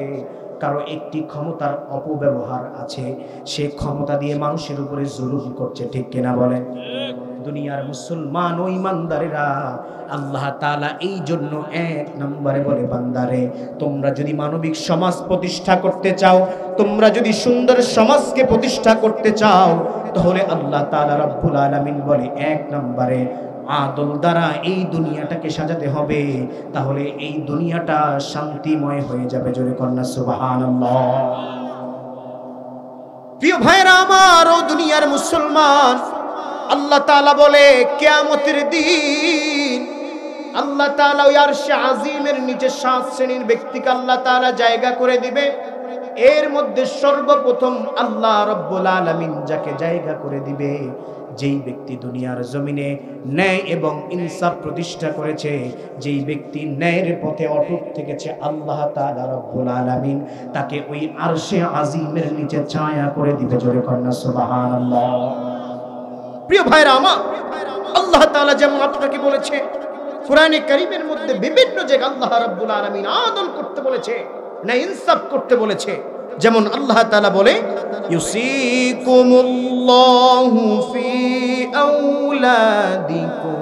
কারো একটি ক্ষমতার অপব্যবহার আছে, সে ক্ষমতা দিয়ে মানুষের উপরে জুলুম করছে, ঠিক কিনা বলেন? দুনিয়ার মুসলমান ও ইমানদারেরা, আল্লাহ তাআলা এই জন্য এক নম্বরে বলে বান্দারে, তোমরা যদি মানবিক সমাজ প্রতিষ্ঠা করতে চাও, তোমরা যদি সুন্দর সমাজকে প্রতিষ্ঠা করতে চাও, তাহলে আল্লাহ তাআলা রব্বুল আলামিন বলে এক নম্বরে আদল দ্বারা এই দুনিয়াটাকে সাজাতে হবে, তাহলে এই দুনিয়াটা শান্তিময় হয়ে যাবে। জোরে কন্যা সুবহানাল্লাহ। প্রিয় ভাইরা আমার ও দুনিয়ার মুসলমান, আল্লাহ তাআলা বলে কিয়ামতের দিন আল্লাহ তাআলা ওই আরশে আজিমের নিচে 7 শ্রেণীর ব্যক্তিকে আল্লাহ তাআলা জায়গা করে দিবে। এর মধ্যে সর্বপ্রথম আল্লাহ রব্বুল আলামিন যাকে জায়গা করে দিবে, যেই ব্যক্তি দুনিয়ার জমিনে ন্যায় এবং ইনসাফ প্রতিষ্ঠা করেছে, যেই ব্যক্তি ন্যায়ের পথে অটুট থেকেছে, আল্লাহ তাআলা রব্বুল আলামিন তাকে ওই আরশে আজিমের নিচে ছায়া করে দিবে। জোরে কন্যা সুবহানাল্লাহ। প্রিয় ভাইরা আমার, আল্লাহ তাআলা যেমন আপনাকে বলেছে কোরআনে কারীমের মধ্যে বিভিন্ন জায়গায় আল্লাহ রাব্বুল আলামিন আদল করতে বলেছে, না ইনসাফ করতে বলেছে। যেমন আল্লাহ তাআলা বলে ইউসিকুমুল্লাহু ফি আওলাদিকুম,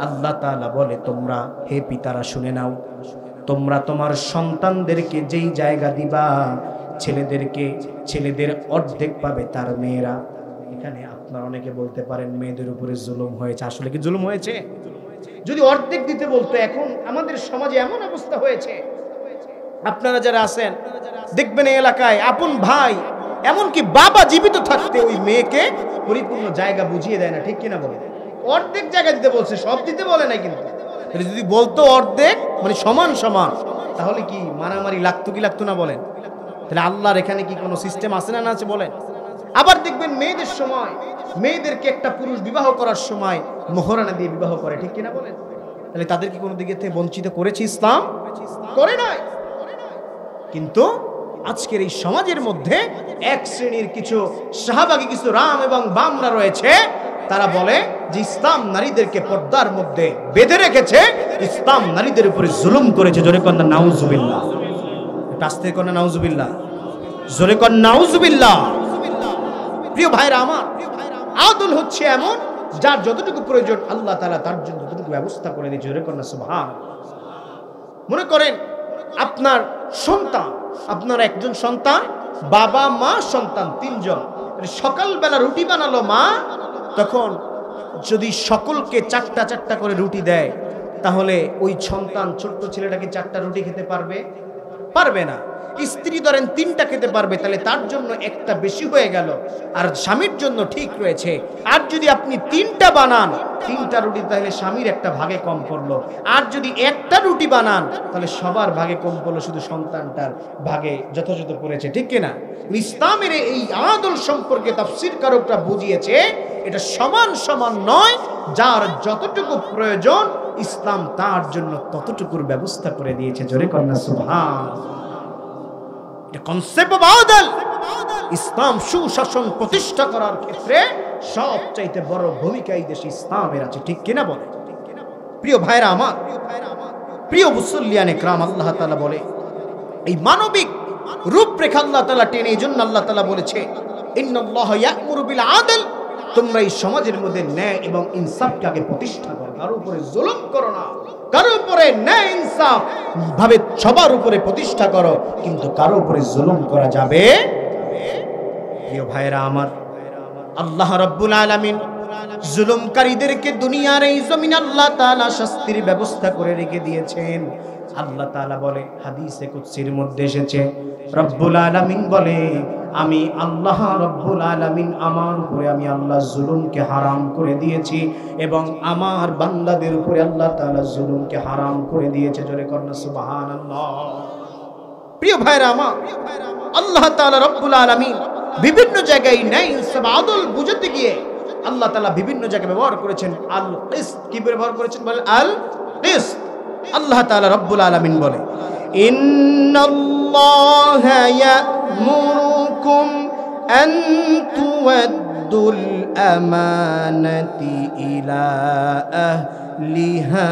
আল্লাহ তাআলা বলে তোমরা হে পিতারা শুনে নাও, তোমরা তোমার সন্তানদেরকে যেই জায়গা দিবা, ছেলেদের অর্ধেক পাবে তার মেয়েরা। এখানে আপনারা অনেকে বলতে পারেন মেয়েদের উপরে জুলুম হয়েছে। আসলে কি জুলুম হয়েছে? যদি অর্ধেক দিতে বলতো, এখন আমাদের সমাজে এমন অবস্থা হয়েছে, আপনারা যারা আছেন দেখবেন এই এলাকায় আপন ভাই এমনকি বাবা জীবিত থাকতে ওই মেয়েকে পরিপূর্ণ জায়গা বুঝিয়ে দেয় না, ঠিক কিনা বলে? অর্ধেক জায়গা দিতে বলছে, সব দিতে বলে নাই। কিন্তু যদি বলতো অর্ধেক মানে সমান সমান, তাহলে কি মারামারি লাগতো কি লাগতো না বলেন? তাহলে আল্লাহর এখানে কি কোনো সিস্টেম আছে না আছে বলেন? আবার দেখবেন মেয়েদের সময় মেয়েদেরকে একটা পুরুষ বিবাহ করার সময় মোহরানা দিয়ে বিবাহ করে, ঠিক কিনা বলেন? তাহলে তাদের কি কোনো দিকে থেকে বঞ্চিত করেছে ইসলাম? করে নাই। কিন্তু আজকের এই সমাজের মধ্যে এক শ্রেণীর কিছু শাহবাগী, কিছু রাম এবং বামরা রয়েছে, তারা বলে যে ইসলাম নারীদেরকে পর্দার মধ্যে বেঁধে রেখেছে, ইসলাম নারীদের উপরে জুলুম করেছে। জোরে কন্যা নাউজুবিল্লাহ। আস্তে কন্যা নাউজুবিল্লাহ, জোরে কন্যা নাউজুবিল্লাহ। প্রিয় ভাইরা আমার, আদল হচ্ছে এমন যার যতটুকু প্রয়োজন আল্লাহ তাআলা তার জন্য ততটুকু ব্যবস্থা করে দিয়েছে। জোরে কন্যা সুবহানাল্লাহ। মনে করেন আপনার সন্তান, আপনার একজন সন্তান, বাবা মা সন্তান তিনজন, সকালবেলা রুটি বানালো মা, তখন যদি সকলকে চারটা চারটা করে রুটি দেয়, তাহলে ওই সন্তান ছোট্ট ছেলেটাকে চারটা রুটি খেতে পারবে? পারবে না। স্ত্রী ধরেন তিনটা খেতে পারবে, তাহলে তার জন্য একটা বেশি হয়ে গেল, আর স্বামীর জন্য ঠিক রয়েছে। আর যদি আপনি তিনটা বানান, তিনটা রুটি, তাহলে স্বামীর একটা ভাগে কম পড়লো। আর যদি একটা রুটি বানান, তাহলে সবার ভাগে কম পড়লো, শুধু সন্তানটার ভাগে যথাযথ পড়েছে, ঠিক কিনা? ইসলামের এই আদল সম্পর্কে তাফসীরকারকরা বুঝিয়েছে এটা সমান সমান নয়, যার যতটুকু প্রয়োজন ইসলাম তার জন্য ততটুকুর ব্যবস্থা করে দিয়েছে। জোরে কন্যা সুবহানাল্লাহ। এটা কনসেপ্ট অফ আদল। ইসলাম সুশাসন প্রতিষ্ঠা করার ক্ষেত্রে সবচাইতে বড় ভূমিকা এই দেশে ইসলামের আছে, ঠিক কিনা বলে? প্রিয় ভাইরা আমার, প্রিয় মুসল্লিয়ানে کرام, আল্লাহ তাআলা বলে এই মানবিক রূপরেখা আল্লাহ তাআলা টেনে, এই জন্য আল্লাহ তাআলা বলেছে ইন্নাল্লাহা ইয়া'মুরু বিল আদল, তোমরা এই সমাজের মধ্যে ন্যায় এবং ইনসাফকে আগে প্রতিষ্ঠা করো, কারো উপরে জুলুম করো না, কারো উপরে ন্যায় ইনসাফ ভাবে সবার উপরে প্রতিষ্ঠা করো, কিন্তু কারো উপরে জুলুম করা যাবে। প্রিয় ভাইরা আমার, আল্লাহ রাব্বুল আলামিন জুলুমকারীদেরকে দুনিয়ার এই জমিনে আল্লাহ তাআলা শাস্তির ব্যবস্থা করে রেখে দিয়েছেন। আল্লাহ তাআলা বলে, হাদিসে কুদসির মধ্যে এসেছে, রব্বুল আলামিন বলে, আমি আল্লাহ রব্বুল আলামিন আমার উপরে আমি আল্লাহ জুলুমকে হারাম করে দিয়েছি এবং আমার বান্দাদের উপরে আল্লাহ তাআলা জুলুমকে হারাম করে দিয়েছে। জোরে কন্যা সুবহানাল্লাহ। প্রিয় ভাইরা আমার, আল্লাহ তাআলা রব্বুল আলামিন বিভিন্ন জায়গায় ন্যায় ইনসাফ আদল বুঝাতে গিয়ে আল্লাহ তাআলা বিভিন্ন জায়গায় ব্যবহার করেছেন আল কিসত। কি ব্যবহার করেছেন বলেন? আল কিসত। আল্লাহ তাআলা রব্বুল আলামিন বলে, ইন্নাল্লাহা ইয়া'মুরুকুম আন তুওয়াদ্দুল আমানাতি ইলা আহলিহা।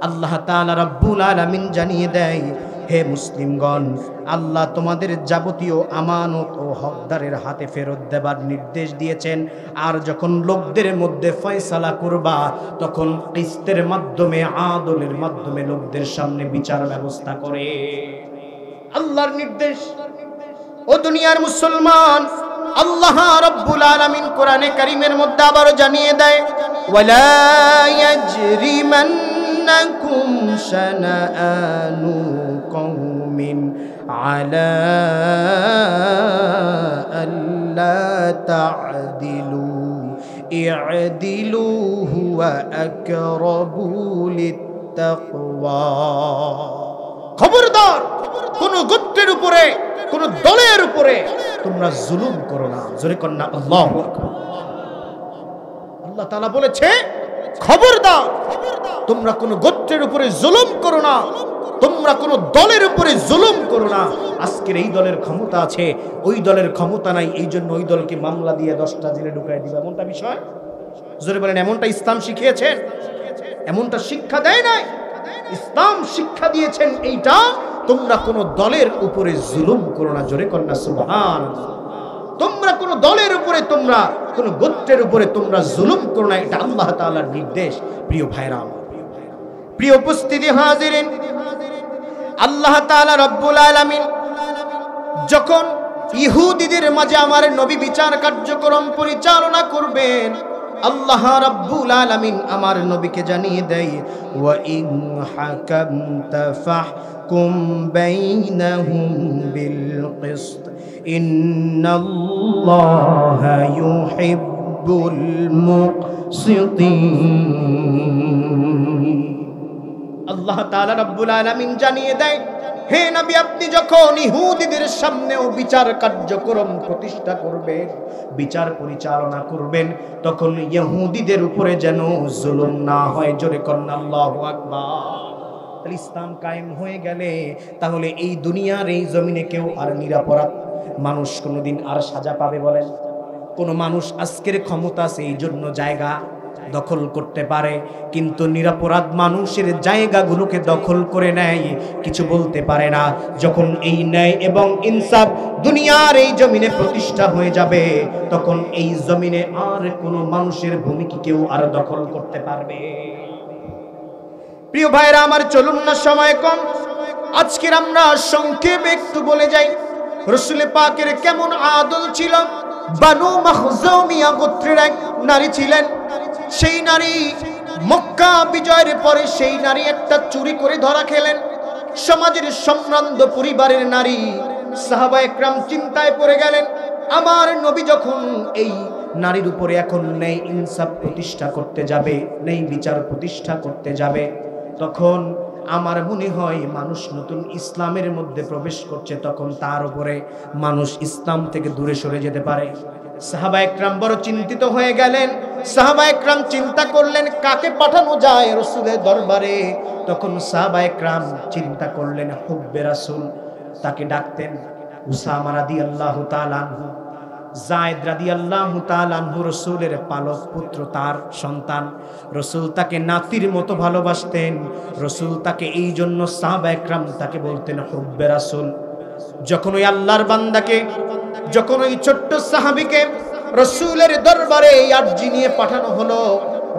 আল্লাহ তাআলা রব্বুল আলামিন জানিয়ে দেয়, হে মুসলিমগণ, আল্লাহ তোমাদের যাবতীয় আমানত ও হকদারের হাতে ফেরত দেবার নির্দেশ দিয়েছেন। আর যখন লোকদের মধ্যে ফয়সালা করবা, তখন কিসতের মাধ্যমে, আদলের মাধ্যমে লোকদের সামনে বিচার ব্যবস্থা করে। আল্লাহর নির্দেশ। ও দুনিয়ার মুসলমান, আল্লাহ রাব্বুল আলামিন কোরআনে কারীমের মধ্যে আবারও জানিয়ে দেয়, ওয়ালা ইয়াজরিমান্নাকুম শানাআনু কওমিন আলা আল্লা তা'দিলু ই'দিলু হুয়া আকরাবু লিত্তাকওয়া। খবরদার কোন গোত্রের উপরে, কোন দলের উপরে তোমরা জুলুম করো না। জোরে কন্যা আল্লাহু আকবার। আল্লাহ তাআলা বলেছে খবরদার তোমরা কোন গোত্রের উপরে জুলুম করো না, তোমরা কোন দলের উপরে জুলুম করো না। আজকের এই দলের ক্ষমতা আছে, ওই দলের ক্ষমতা নাই, এই জন্য ওই দলকে মামলা দিয়ে 10টা জেলে ঢুকায় দিবে, এমনটা বিষয়? জোরে বলেন, এমনটা ইসলাম শিখিয়েছেন? এমনটা শিক্ষা দেয় নাই। ইসলাম শিক্ষা দিয়েছেন এইটা, তোমরা কোন দলের উপরে জুলুম করো না। জোরে কন্যা সুবহানাল্লাহ। তোমরা কোন দলের উপরে, তোমরা কোন গোত্রের উপরে তোমরা জুলুম করো না, এটা আল্লাহ তাআলার নির্দেশ। প্রিয় ভাইরা, প্রিয় উপস্থিতি হাজিরিন, আল্লাহ তাআলা রব্বুল আলামিন যখন ইহুদিদের মাঝে আমার নবী বিচার কার্যক্রম পরিচালনা করবেন, আল্লাহ রাব্বুল আলামিন আমার নবীকে জানিয়ে দেয়, ওয়া ইন হাকামতা ফাহকুম বাইনাহুম বিল কিসত ইন্নাল্লাহা ইউহিব্বুল মুকসিতিন। আল্লাহ তাআলা রাব্বুল আলামিন জানিয়ে দেয়, হে নবী, আপনি যখন ইহুদিদের সামনেও বিচার কার্যক্রম প্রতিষ্ঠা করবেন, বিচার পরিচালনা করবেন, তখন ইহুদিদের উপরে যেন জুলুম না হয়। জোরে কন্যা আল্লাহু আকবার। তাহলে ইসলাম কায়েম হয়ে গেলে তাহলে এই দুনিয়ার এই জমিনে কেউ আর নিরাপরাধ মানুষ কোনোদিন আর সাজা পাবে বলেন? কোন মানুষ আজকের ক্ষমতা আছে এই জন্য জায়গা দখল করতে পারে, কিন্তু নিরাপরাধ মানুষের জায়গাগুলোকে দখল করে নেয়, কিছু বলতে পারে না। যখন এই ন্যায় এবং ইনসাফ দুনিয়ার এই জমিনে প্রতিষ্ঠা হয়ে যাবে, তখন এই জমিনে আর কোনো মানুষের ভূমিকে কেউ আর দখল করতে পারবে? প্রিয় ভাইরা আমার, চলুন না, সময় কম, আজকের আমরা সংক্ষেপে একটু বলে যাই রাসূল পাকের কেমন আদল ছিল। বানু মাখজুমিয়া গোত্রের এক নারী ছিলেন। সেই নারী মক্কা বিজয়ের পরে সেই নারী একটা চুরি করে ধরা খেলেন। সমাজের সম্ভ্রান্ত পরিবারের নারী, সাহাবা একরাম চিন্তায় পড়ে গেলেন। আমার নবী যখন এই নারীর উপরে এখন নেই ইনসাফ প্রতিষ্ঠা করতে যাবে, নেই বিচার প্রতিষ্ঠা করতে যাবে, তখন আমার মনে হয় মানুষ নতুন ইসলামের মধ্যে প্রবেশ করছে, তখন তার উপরে মানুষ ইসলাম থেকে দূরে সরে যেতে পারে। সাহাবা একরাম বড় চিন্তিত হয়ে গেলেন। সাহাবা একরাম চিন্তা করলেন কাকে পাঠানো যায় রাসূলের দরবারে। তখন সাহাবা একরাম চিন্তা করলেন হুব্বে রাসূল, তাকে ডাকতেন। উসামা রাদিয়াল্লাহু তাআলা আনহু, যায়েদ রাদিয়াল্লাহু তাআলা আনহু রাসূলের পালক পুত্র, তার সন্তান। রাসূল তাকে নাতির মতো ভালোবাসতেন। রাসূল তাকে এই জন্য সাহাবা একরাম তাকে বলতেন হুব্বে রাসূল। যখন ওই আল্লাহর বান্দাকে, যখন ওই ছোট্ট সাহাবীকে রাসূলের দরবারে এই আরজি নিয়ে পাঠানো হলো,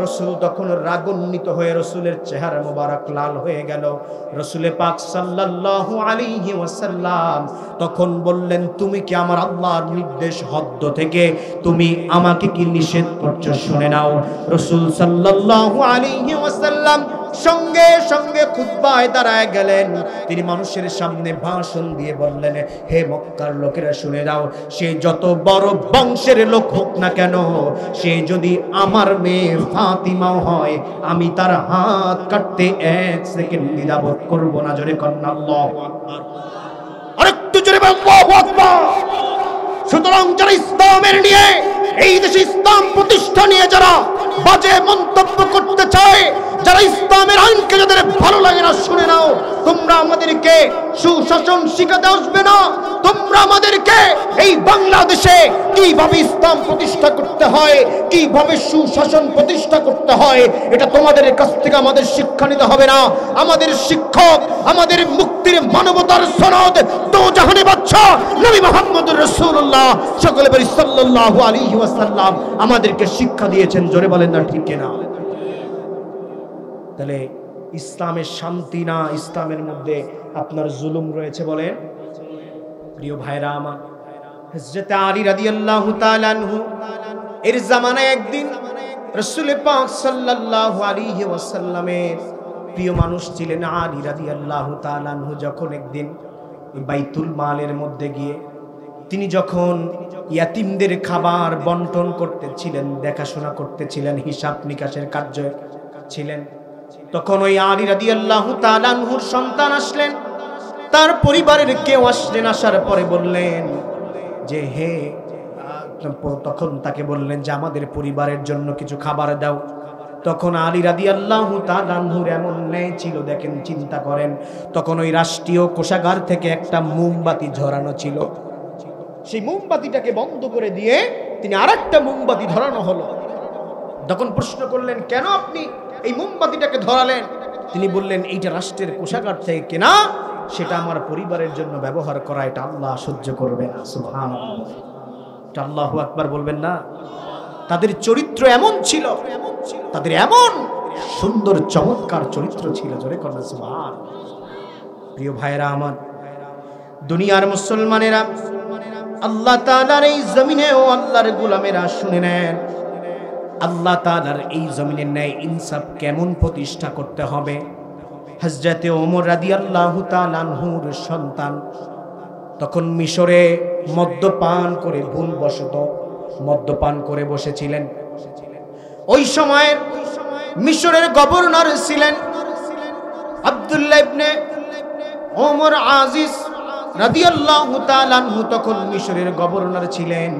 রাসূল তখন রাগান্বিত হয়ে রাসূলের চেহারা মোবারক লাল হয়ে গেল। রাসূল পাক সাল্লাল্লাহু আলাইহি ওয়াসাল্লাম তখন বললেন, তুমি কি আমার আল্লাহর নির্দেশ হদ্দ থেকে তুমি আমাকে কি নিষেধ করছো? শুনে নাও। রাসূল সাল্লাল্লাহু আলাইহি ওয়াসাল্লাম সঙ্গে সঙ্গে খুতবায় দাঁড়ায় গেলেন। তিনি মানুষের সামনে ভাষণ দিয়ে বললেন, হে মক্কার লোকেরা শুনে যাও, সে যত বড় বংশের লোক হোক না কেন, সে যদি আমার মেয়ে ফাতিমাও হয়, আমি তার হাত কাটতে 1 সেকেন্ড দ্বিধাবোধ করব না। জোরে কন্যা আল্লাহু আকবার। আরেকটু জোরে আল্লাহু আকবার। সুতরাং যারা ইসলামের নিয়ে, এই দেশে ইসলাম প্রতিষ্ঠা নিয়ে যারা বাজে মন্তব্য করতে চায়, যারা ইসলামের আইনকে যাদের ভালো লাগে না, শুনে নাও, তোমরা আমাদেরকে সুশাসন শিখাতে আসবে না। তোমরা আমাদেরকে এই বাংলাদেশে কিভাবে ইসলাম প্রতিষ্ঠা করতে হয়, কিভাবে সুশাসন প্রতিষ্ঠা করতে হয়, এটা তোমাদের কাছ থেকে আমাদের শিক্ষা নিতে হবে না। আমাদের শিক্ষক, আমাদের মুক্তির মানবতার সনদ তো জাহানে বাদশা নবী মুহাম্মদুর রাসূলুল্লাহ সকলে বলি সাল্লাল্লাহু আলাইহি ওয়াসাল্লাম আমাদেরকে শিক্ষা দিয়েছেন। জোরে বলেন না ঠিক কিনা? তাহলে ইসলামের শান্তি না, ইসলামের মধ্যে আপনার জুলুম রয়েছে বলেন? প্রিয় ভাইরা আমার, হযরত আলী রাদিয়াল্লাহু তাআলা আনহু এর জামানায় একদিন রাসূল পাক সাল্লাল্লাহু আলাইহি ওয়াসাল্লামের প্রিয় মানুষ ছিলেন আলী রাদিয়াল্লাহু তাআলা আনহু। যখন একদিন বাইতুল মালের মধ্যে গিয়ে তিনি যখন ইয়াতিমদের খাবার বন্টন করতেছিলেন, দেখাশোনা করতেছিলেন, হিসাব নিকাশের কার্য ছিলেন, তখন ওই আলী রাদিয়াল্লাহু তাআলা আনহুর সন্তান আসলেন। তার পরিবারের কেউ আসলেন, আসার পরে বললেন যে হে, তখন তাকে বললেন যে আমাদের পরিবারের জন্য কিছু খাবার দাও। তখন আলী রাদিয়াল্লাহু তাআলা আনহুর এমন ন্যায় ছিল, দেখেন চিন্তা করেন, তখন ওই রাষ্ট্রীয় কোষাগার থেকে একটা মোমবাতি ঝরানো ছিল, সেই মোমবাতিটাকে বন্ধ করে দিয়ে তিনি আরেকটা মোমবাতি ধরানো হলো। তখন প্রশ্ন করলেন, কেন আপনি এই মোমবাতিটাকে ধরালেন? তিনি বললেন, এইটা রাষ্ট্রের কোষাগার থেকে কেনা, সেটা আমার পরিবারের জন্য ব্যবহার করা, এটা আল্লাহ সহ্য করবে না। সুবহানাল্লাহ, এটা আল্লাহু আকবার বলবেন না? তাদের চরিত্র এমন ছিল, তাদের এমন সুন্দর চমৎকার চরিত্র ছিল, জোরে করেন সুবহান। প্রিয় ভাইরা আমার, দুনিয়ার মুসলমানেরা, আল্লাহ তাআলার এই জমিনে ও আল্লাহর গোলামেরা শুনে নেন, আল্লাহ তাআলার এই জমিনে ন্যায় ইনসাফ কেমন প্রতিষ্ঠা করতে হবে। হযরতে ওমর রাদিয়াল্লাহু তাআলা আনহুর সন্তান তখন মিশরে মদ্যপান করে, ভুলবশত মদ্যপান করে বসেছিলেন। ওই সময়ের মিশরের গভর্নর ছিলেন আব্দুল্লাহ ইবনে ওমর আজিজ রাদিয়াল্লাহু তাআলা আনহু, তখন মিশরের গভর্নর ছিলেন।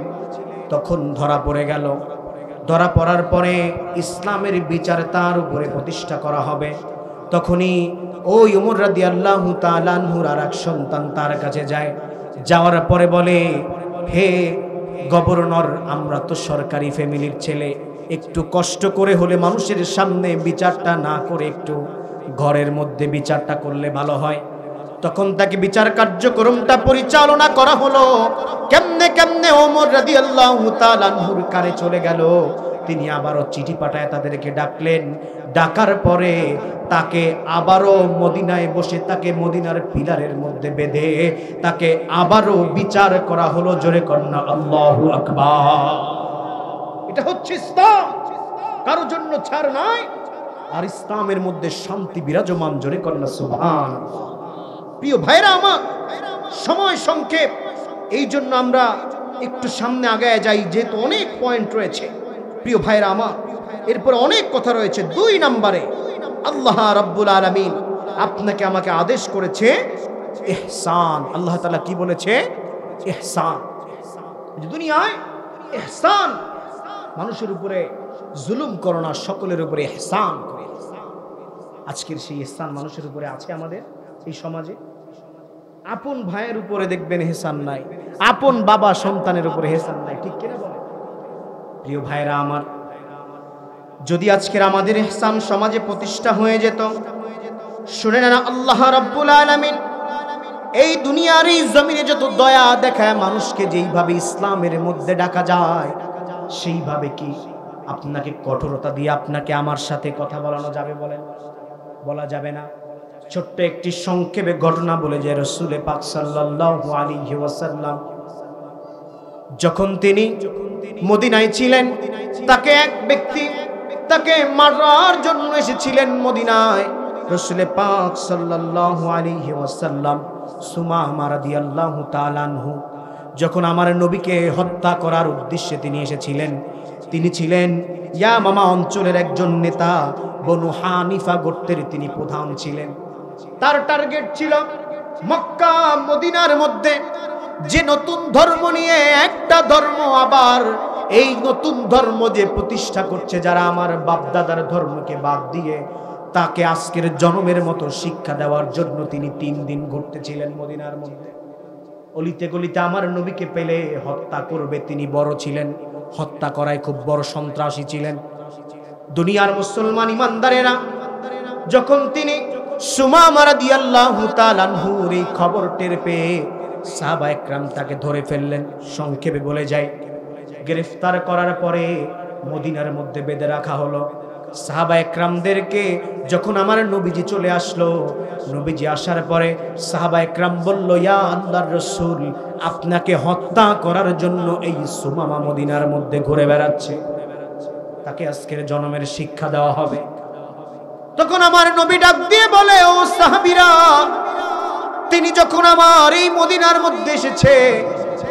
তখন ধরা পড়ে গেল। ধরা পড়ার পরে ইসলামের বিচার তার উপরে প্রতিষ্ঠা করা হবে। তখনই ওই ওমর রাদিয়াল্লাহু তাআলা আনহুর আরেক সন্তান তার কাছে যায়। যাওয়ার পরে বলে, হে গভর্নর, আমরা তো সরকারি ফ্যামিলির ছেলে, একটু কষ্ট করে হলে মানুষের সামনে বিচারটা না করে একটু ঘরের মধ্যে বিচারটা করলে ভালো হয়। তখন তাকে বিচার কার্যক্রমটা পরিচালনা করা হলো। কেমনে কেমনে ওমর রাদিয়াল্লাহু তাআলা আনহুর কানে চলে গেল। তিনি আবারও চিঠি পাঠায় তাদেরকে ডাকলেন। ডাকার পরে তাকে আবারও মদিনায় বসে, তাকে মদিনার পিলারের মধ্যে বেঁধে তাকে আবারও বিচার করা হলো। জোরে কন্যা আল্লাহু আকবার। এটা হচ্ছে ইসলাম, কারোর জন্য ছাড় নাই, আর ইসলামের মধ্যে শান্তি বিরাজমান। জোরে কন্যা সুবহানাল্লাহ। প্রিয় ভাইরা আমার, সময় সংক্ষেপ, এই জন্য আমরা একটু সামনে আগায় যাই, যেহেতু অনেক পয়েন্ট রয়েছে। প্রিয় ভাইরা আমার, এরপর অনেক কথা রয়েছে। 2 নম্বরে আল্লাহ রাব্বুল আলামিন আপনাকে আমাকে আদেশ করেছে ইহসান। আল্লাহ তাআলা কি বলেছে? ইহসান। দুনিয়ায় ইহসান, মানুষের উপরে জুলুম করো না, সকলের উপরে ইহসান করে। আজকের সেই ইহসান মানুষের উপরে আছে আমাদের এই সমাজে। আপন ভাইয়ের উপরে দেখবেন ইহসান নাই, আপন বাবা সন্তানের উপরে ইহসান নাই, ঠিক কিনা বলেন? প্রিয় ভাইরা আমার, যদি আজকের আমাদের ইহসান সমাজে প্রতিষ্ঠা হয়ে যেত, শুনে না, আল্লাহ রাব্বুল আলামিন এই দুনিয়ার এই জমিনে যত দয়া দেখায় মানুষকে, যেইভাবে ইসলামের মধ্যে ডাকা যায়, সেইভাবে কি আপনাকে কঠোরতা দিয়ে আপনাকে আমার সাথে কথা বলানো যাবে? বলেন, বলা যাবে না। ছোট্ট একটি সংক্ষেপে ঘটনা বলে যে, রাসূল পাক সাল্লাল্লাহু আলাইহি ওয়াসাল্লাম যখন তিনি মদিনায় ছিলেন, তাকে এক ব্যক্তি তাকে মারার জন্য এসেছিলেন মদিনায়। রাসূল পাক সাল্লাল্লাহু আলাইহি ওয়াসাল্লাম সুমামা রাদিয়াল্লাহু তাআলা আনহু যখন আমার নবীকে হত্যা করার উদ্দেশ্যে তিনি এসেছিলেন, তিনি ছিলেন ইয়ামামা অঞ্চলের একজন নেতা, বনু হানিফা গোত্রের তিনি প্রধান ছিলেন। তার টার্গেট ছিল মক্কা মদিনার মধ্যে যে নতুন ধর্ম নিয়ে একটা ধর্ম, আবার এই নতুন ধর্ম যে প্রতিষ্ঠা করছে, যারা আমার বাপদাদার ধর্মকে বাদ দিয়ে তাকে আজকের জন্মের মতো শিক্ষা দেওয়ার জন্য তিনি 3 দিন ঘুরতেছিলেন মদিনার মধ্যে। অলিতে গলিতে আমার নবীকে পেলে হত্যা করবে তিনি বড় ছিলেন, হত্যা করায় খুব বড় সন্ত্রাসী ছিলেন। দুনিয়ার মুসলমান ইমানদারেরা যখন তিনি সুমামা রাদিয়াল্লাহু তাআলা আনহুর এই খবর টের পেয়ে সাহাবা একরাম তাকে ধরে ফেললেন। সংক্ষেপে বলে যায়, গ্রেফতার করার পরে মদিনার মধ্যে বেঁধে রাখা হলো। সাহাবা একরামদেরকে যখন আমার নবীজি চলে আসলো, নবীজি আসার পরে সাহাবা একরাম বলল, ইয়া আল্লাহর রাসূল, আপনাকে হত্যা করার জন্য এই সুমামা মদিনার মধ্যে ঘুরে বেড়াচ্ছে, তাকে আজকের জন্মের শিক্ষা দেওয়া হবে। তখন আমার নবী ডাক দিয়ে বলে, ও সাহাবীরা, তিনি যখন আমার এই মদিনার মধ্যে এসেছে,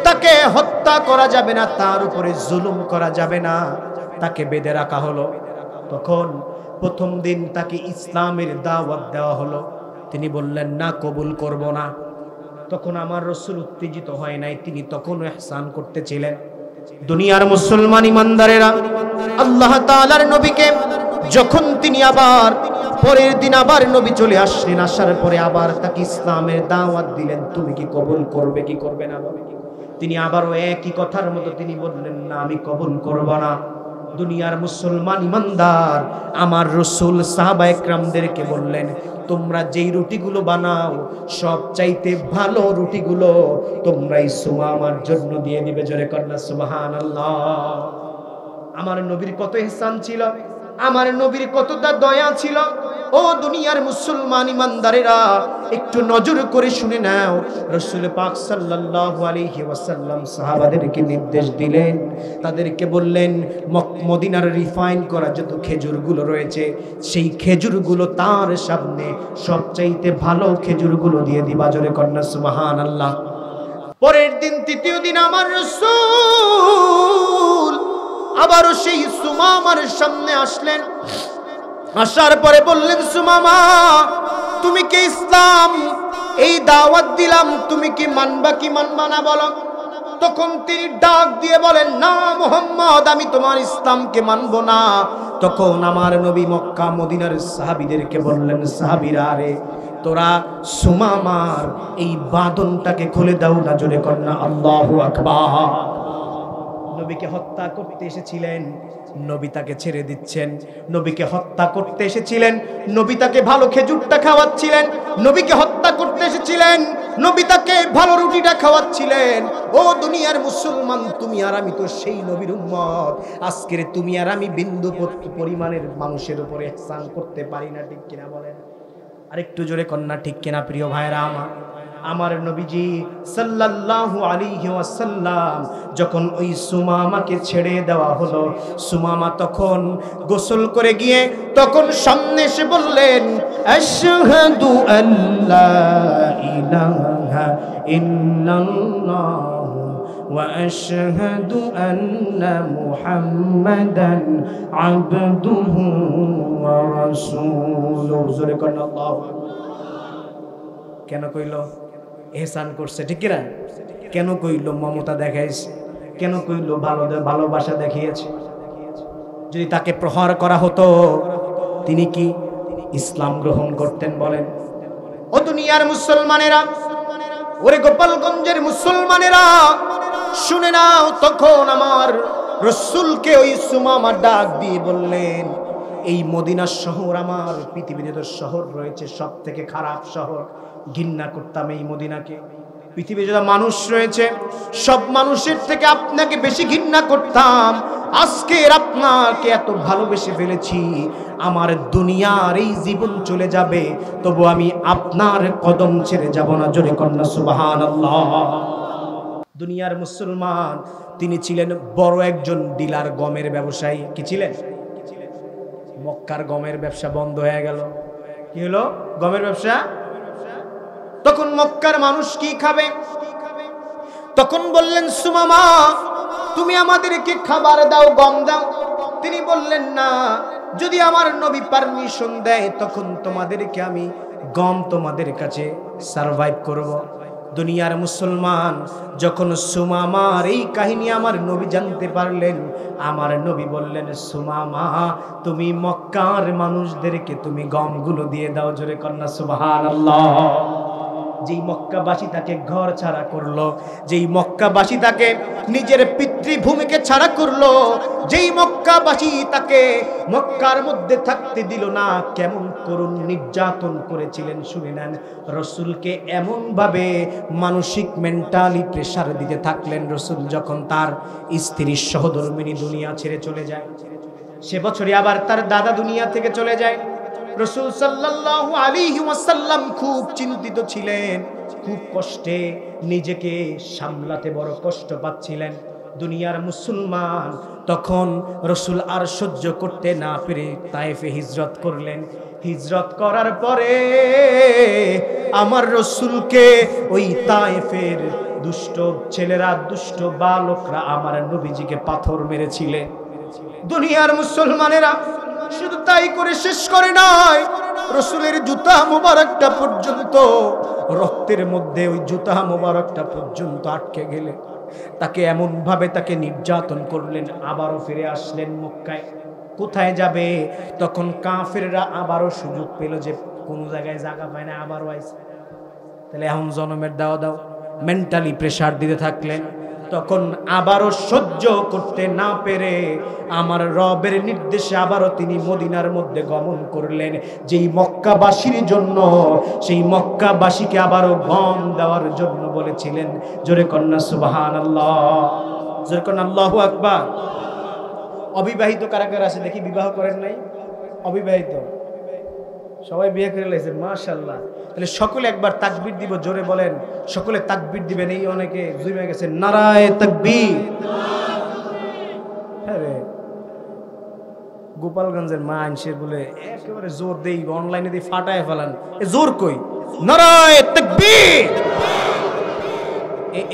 তাকে হত্যা করা যাবে না, তার উপরে জুলুম করা যাবে না, তাকে বেঁধে রাখা হলো। তখন প্রথম দিন তাকে ইসলামের দাওয়াত দেওয়া হলো। তিনি বললেন, না, কবুল করব না। তখন আমার রাসূল উত্তেজিত হয় নাই, তিনি তখনও ইহসান করতেছিলেন। দুনিয়ার মুসলমান ইমানদারেরা, আল্লাহ তাআলার নবীকে যখন তিনি আবার পরের দিন আবার নবী চলে আসলেন, আসার পরে আবার তাকে ইসলামের দাওয়াত দিলেন, তুমি কি কবুল করবে কি করবে না? তিনি আবারও একই কথার মতো তিনি বললেন, না আমি কবুল করব না। দুনিয়ার মুসলমান ইমানদার আমার রাসূল সাহাবায়ে কেরামদেরকে বললেন, তোমরা যেই রুটিগুলো বানাও সব চাইতে ভালো রুটিগুলো তোমরা এই সুমামার জন্য দিয়ে দিবে। জোরে কন্যা সুবহানাল্লাহ। আমার নবীর কত ইহসান ছিল, আমার নবীর কতটা দয়া ছিল। ও দুনিয়ার মুসলমান ইমানদারেরা, একটু নজর করে শুনে নাও। রাসূল পাক সাল্লাল্লাহু আলাইহি ওয়াসাল্লাম সাহাবাদেরকে নির্দেশ দিলেন, তাদেরকে বললেন মদিনার রিফাইন করা যত খেজুরগুলো রয়েছে সেই খেজুরগুলো তার সামনে সবচাইতে ভালো খেজুরগুলো দিয়ে দিবা। জোরে কন্যা সুবহানাল্লাহ। পরের দিন তৃতীয় দিন আমার রাসূল আবারও সেই সুমামার সামনে আসলেন। আসার পরে বললেন, সুমামা তুমি কি ইসলাম এই দাওয়াত দিলাম তুমি কি মানবা কি মানবা না বলো? তখন তিনি ডাক দিয়ে বলেন, না মুহাম্মদ, আমি তোমার ইসলামকে মানব না। তখন আমার নবী মক্কা মদিনার সাহাবীদেরকে বললেন, সাহাবীরা রে, তোরা সুমামার এই বাঁধনটাকে খুলে দাও না। জোরে কন্যা আল্লাহু আকবার। নবীকে হত্যা করতে এসেছিলেন, নবী তাকে ছেড়ে দিচ্ছেন। নবীকে হত্যা করতে এসেছিলেন, নবী তাকে ভালো খেজুরটা খাওয়াচ্ছিলেন। নবীকে হত্যা করতে এসেছিলেন, নবী তাকে ভালো রুটিটা খাওয়াচ্ছিলেন। ও দুনিয়ার মুসলমান, তুমি আর আমি তো সেই নবীর উম্মত। আজকের তুমি আর আমি বিন্দু পরিমাণের মানুষের উপরে ইহসান করতে পারি না, ঠিক কিনা বলেন? আরেকটু জোরে কন্যা ঠিক কিনা প্রিয় ভাইরা আমার? আমার নবীজি সাল্লাল্লাহু আলাইহি ওয়াসাল্লাম যখন ওই সুমামাকে ছেড়ে দেওয়া হলো, সুমামা তখন গোসল করে গিয়ে তখন সামনে এসে বললেন, আশহাদু আল্লা ইলাহা ইল্লাল্লাহ ওয়া আশহাদু আন্না মুহাম্মাদান আবদুহু ওয়া রাসূলুহু। জোরে কন্যা আল্লাহু আকবার। কেন কইল? এহসান করছে, ঠিক কিনা? কেন কইল? মমতা দেখাইছে। কেন কইল? ভালোবাসা দেখিয়েছে। যদি তাকে প্রহার করা হতো তিনি কি ইসলাম গ্রহণ করতেন বলেন? ও দুনিয়ার মুসলমানেরা, ওরে গোপালগঞ্জের মুসলমানেরা, শুনে নাও। তখন আমার রাসূলকে ওই সুমামা ডাক দিয়ে বললেন, এই মদিনা শহর আমার পৃথিবীতে যত শহর রয়েছে সব থেকে খারাপ শহর। ঘৃণা করতাম এই মদিনাকে। পৃথিবীতে যত মানুষ রয়েছে সব মানুষের থেকে আপনাকে বেশি ঘৃণা করতাম। আজকে আপনাকে এত ভালোবেসে ফেলেছি, আমার দুনিয়ার এই জীবন চলে যাবে তবু আমি আপনার কদম ছেড়ে যাব না। জোরে কন্যা সুবহানাল্লাহ। দুনিয়ার মুসলমান, তিনি ছিলেন বড় একজন ডিলার, গমের ব্যবসায়ী। কি ছিলেন? মক্কার গমের ব্যবসা বন্ধ হয়ে গেল। কি হলো? গমের ব্যবসা। তখন মক্কার মানুষ কি খাবে? তখন বললেন, সুমামা তুমি আমাদেরকে খাবার দাও, গম দাও। তিনি বললেন, না, যদি আমার নবী পারমিশন দেয় তখন তোমাদেরকে আমি গম তোমাদের কাছে সারভাইভ করব। দুনিয়ার মুসলমান, যখন সুমামার এই কাহিনী আমার নবী জানতে পারলেন, আমার নবী বললেন, সুমামা তুমি মক্কার মানুষদেরকে তুমি গমগুলো দিয়ে দাও। জোরে কন্যা সুবহানাল্লাহ। যেই মক্কাবাসী তাকে ঘর ছাড়া করলো, যেই মক্কাবাসী তাকে নিজের পিতৃভূমিকে ছাড়া করলো, যেই মক্কাবাসী তাকে মক্কার মধ্যে থাকতে দিল না, কেমন করুণ নির্যাতন করেছিলেন শুনে নেন। রাসূলকে এমন ভাবে মানসিক মেন্টালি প্রেসার দিতে থাকলেন। রাসূল যখন তার স্ত্রীর সহধর্মিণী দুনিয়া ছেড়ে চলে যায়, সে বছরই আবার তার দাদা দুনিয়া থেকে চলে যায়। রাসূল সাল্লাল্লাহু আলাইহি ওয়াসাল্লাম খুব চিন্তিত ছিলেন, খুব কষ্টে নিজেকে সামলাতে বড় কষ্ট পাচ্ছিলেন। দুনিয়ার মুসলমান, তখন রাসূল আর সহ্য করতে না পেরে তায়েফে হিজরত করলেন। হিজরত করার পরে আমার রাসূলকে ওই তায়েফের দুষ্ট ছেলেরা, দুষ্ট বালকরা আমার নবীজিকে পাথর মেরেছিলেন। দুনিয়ার মুসলমানেরা শুধু তাই করে শেষ করে নাই, রাসূলের জুতা মুবারকটা পর্যন্ত রক্তের মধ্যে ওই জুতা মোবারকটা পর্যন্ত আটকে গেলে তাকে এমনভাবে তাকে নির্যাতন করলেন। আবারও ফিরে আসলেন মক্কায়। কোথায় যাবে? তখন কাফেররা আবারও সুযোগ পেল যে কোনো জায়গায় জায়গা পায় না, আবারও আইছে। তাহলে এখন জনমের দাও দাও মেন্টালি প্রেসার দিতে থাকলেন। তখন আবারও সহ্য করতে না পেরে আমার রবের নির্দেশে আবারও তিনি মদিনার মধ্যে গমন করলেন, যেই মক্কাবাসীর জন্য, সেই মক্কাবাসীকে আবারও গম দেওয়ার জন্য বলেছিলেন। জোরে কন্যা সুবহানাল্লাহ, জোরে কন্যা আল্লাহু আকবার। অবিবাহিত কারা কারা আছে দেখি, বিবাহ করেন নাই? অবিবাহিত সবাই বিয়ে করে লাইছেন, মাশাআল্লাহ। তাহলে সকলে একবার তাকবীর দিব, জোরে বলেন, সকলে তাকবীর দিবেন। এই অনেকে জুমে গেছে, নারায়ে তাকবীর। আরে গোপালগঞ্জের মা আনশের বলে একেবারে জোর দেই, অনলাইনে দিয়ে ফাটায় ফেলান। এ জোর কই? নারায়ে তাকবীর।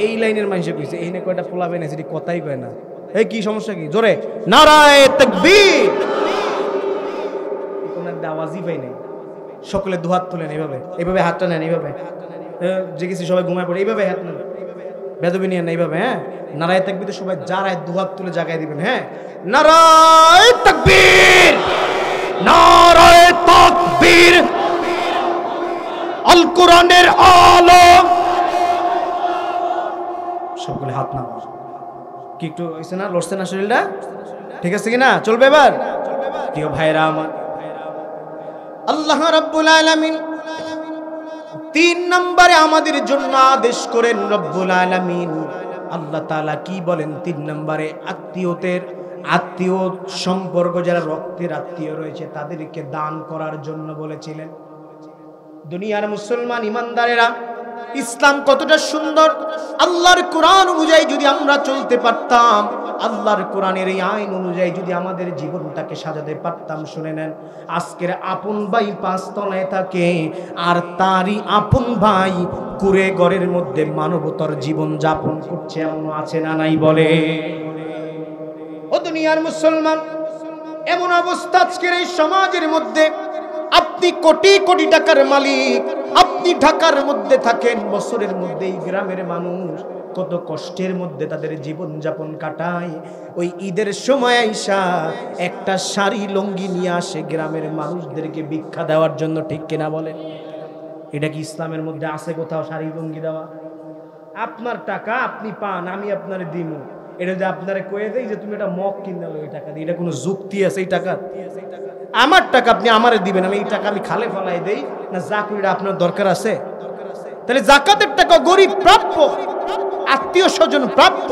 এই লাইনের মানুষে কইছে, এই না কয়টা পোলাবেন আছে, কথাই কয় না। এই কি সমস্যা কি? জোরে নারায়ে তাকবীর। কোন একটা আওয়াজই পাই নাই। সকলে দুহাত তুলেন, এইভাবে এইভাবে হাতটা নেন, এইভাবে যে কিছু সবাই ঘুমায় পড়ে, এইভাবে হাত নেন, বেদবি নিয়ে এইভাবে। হ্যাঁ, নারায়ে তাকবীর সবাই যারায় দুহাত তুলে জাগায় দিবেন। হ্যাঁ, নারায়ে তাকবীর, নারায়ে তাকবীর, আল কোরআনের আলো। সকলে হাত নামান। কি একটু হইছে না? লড়ছে না শরীরটা? ঠিক আছে কিনা? চলবে এবার? প্রিয় ভাইরা আমার, আল্লাহ রাব্বুল আলামিন 3 নম্বরে আমাদের জন্য আদেশ করেন। রব্বুল আলামিন আল্লাহ তাআলা কি বলেন? 3 নম্বরে আত্মীয় সম্পর্ক, যারা রক্তের আত্মীয় রয়েছে তাদেরকে দান করার জন্য বলেছিলেন। দুনিয়ার মুসলমান ইমানদারেরা, ইসলাম কতটা সুন্দর! আল্লাহর কোরআন অনুযায়ী যদি আমরা চলতে পারতাম, আল্লাহর কোরআনের এই আইন অনুযায়ী যদি আমাদের জীবনটাকে সাজাতে পারতাম, শুনে নেন, আজকের আপন ভাই 5 তলায় থাকে, আর তারই আপন ভাই কুড়ে ঘরের মধ্যে মানবতার জীবন যাপন করছে, এমন আছে না নাই? বলে ও দুনিয়ার মুসলমান, এমন অবস্থা আজকের এই সমাজের মধ্যে। আপনি কোটি কোটি টাকার মালিক, আপনি ঢাকার মধ্যে থাকেন, বছরের মধ্যে এই গ্রামের মানুষ কত কষ্টের মধ্যে তাদের জীবন যাপন কাটায়। ওই ঈদের সময় আইসা একটা শাড়ি লুঙ্গি নিয়ে আসে গ্রামের মানুষদেরকে ভিক্ষা দেওয়ার জন্য, ঠিক কিনা বলেন? এটা কি ইসলামের মধ্যে আছে কোথাও শাড়ি লুঙ্গি দেওয়া? আপনার টাকা আপনি পান, আমি আপনারে দিমু। এটা যে আপনারে কয়ে দেই যে তুমি এটা মগ কিনে লো এই টাকা দিয়ে, এটা কোনো যুক্তি আছে? এই টাকা আমার টাকা, আপনি আমারে দিবেন, আমি এই টাকা আমি খালে ফলাই দেই না? জাকাত আপনার দরকার আছে? তাহলে জাকাতের টাকা গরিব প্রাপ্য, আত্মীয় স্বজন প্রাপ্য,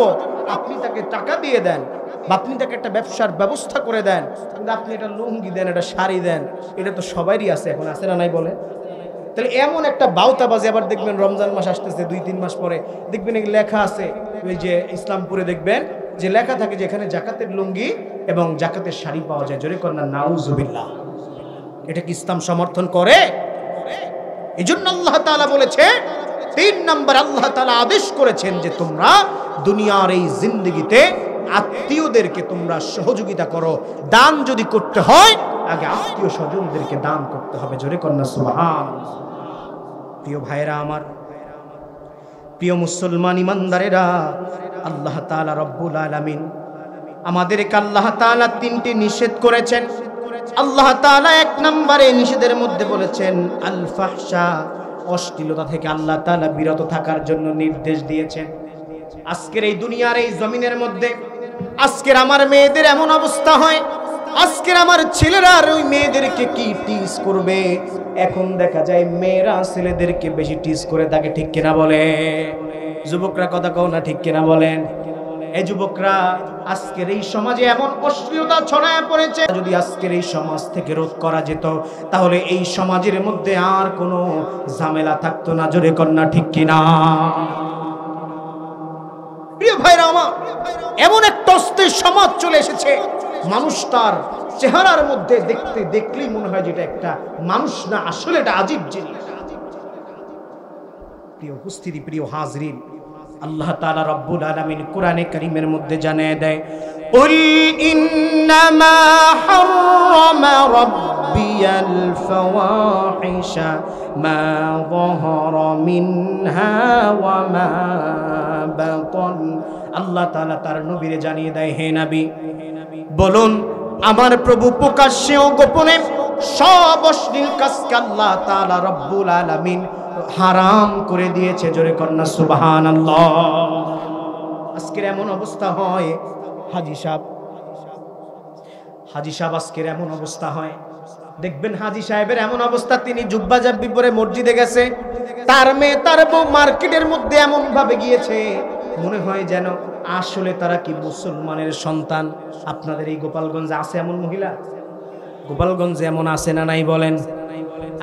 আপনি তাকে টাকা দিয়ে দেন বা আপনি তাকে একটা ব্যবসার ব্যবস্থা করে দেন, কিন্তু আপনি এটা লুঙ্গি দেন, এটা শাড়ি দেন, এটা তো সবারই আছে, এখন আছে না নাই? বলে তাহলে এমন একটা বাউতাবাজি। আবার দেখবেন রমজান মাস আসতেছে, 2-3 মাস পরে দেখবেন লেখা আছে, ওই যে ইসলামপুরে দেখবেন যে লেখা থাকে যে এখানে জাকাতের লুঙ্গি এবং জাকাতের শাড়ি পাওয়া যায়। জোরে করেন না নাউজুবিল্লাহ। এটা কি ইসলাম সমর্থন করে? এই জন্য আল্লাহ তাআলা বলেছে, 3 নম্বর আল্লাহ তাআলা আদেশ করেছেন যে তোমরা দুনিয়ার এই জিন্দেগিতে আত্মীয়দেরকে তোমরা সহযোগিতা করো। দান যদি করতে হয় আগে আত্মীয় স্বজনদেরকে দান করতে হবে। জোরে কন্যা সুবহানাল্লাহ। প্রিয় ভাইরা আমার, প্রিয় মুসলমান ইমানদারেরা, আল্লাহ তাআলা রব্বুল আলামিন আমাদেরকে আল্লাহ তাআলা 3টি নিষেধ করেছেন। আল্লাহ তাআলা 1 নম্বরে নিষেধের মধ্যে বলেছেন আল ফাহশা, অশ্লীলতা থেকে আল্লাহ তাআলা বিরত থাকার জন্য নির্দেশ দিয়েছেন। আজকের এই দুনিয়ার এই জমিনের মধ্যে আজকের আমার মেয়েদের এমন অবস্থা হয়, আজকের আমার ছেলেরা আর ওই মেয়েদেরকে কি টিজ করবে। এখন দেখা যায় মেয়েরা ছেলেদেরকে বেশি টিজ করে থাকে, ঠিক কিনা বলে? যুবকরা কথা কও না, ঠিক কিনা বলেন? এই যুবকরা, আজকের এই সমাজে এমন অশ্লীলতা ছড়ায় পড়েছে, যদি আজকের এই সমাজ থেকে রোধ করা যেত তাহলে এই সমাজের মধ্যে আর কোনো ঝামেলা থাকতো না। জোরে কন্যা, ঠিক কিনা? প্রিয় ভাইরা আমার, এমন একটা অস্থির সমাজ চলে এসেছে, মানুষ তার চেহারার মধ্যে দেখলেই মনে হয় যেটা একটা মানুষ না, আসলে এটা আজীব জিনিস। প্রিয় উপস্থিতি, প্রিয় হাজরিন, আল্লাহ তাআলা রব্বুল আলামিন কোরআনে কারীমের মধ্যে জানিয়ে দেয় কুল ইন্নামা হাররামা রাব্বিয়াল ফাওয়াহিশা মা যাহারা মিনহা ওয়া মা বাতান। আল্লাহ তাআলা তার নবীরে জানিয়ে দেয়, হে নবী বলুন আমার প্রভু প্রকাশ্যে ও গোপনে সব অশ্লীল কাজকে আল্লাহ তাআলা রব্বুল আলামিন হারাম করে দিয়েছে। জোরে কন্যা সুবহানাল্লাহ। আজকের এমন অবস্থা হয়, হাজী সাহেব আজকের এমন অবস্থা হয়, দেখবেন হাজী সাহেবের এমন অবস্থা, তিনি জুব্বা জাব্বি পরে মসজিদে গেছে, তার মেয়ে তার বউ মার্কেটের মধ্যে এমন ভাবে গিয়েছে মনে হয় যেন আসলে তারা কি মুসলমানের সন্তান। আপনাদের এই গোপালগঞ্জে আছে এমন মহিলা? গোপালগঞ্জে এমন আছে না নাই বলেন?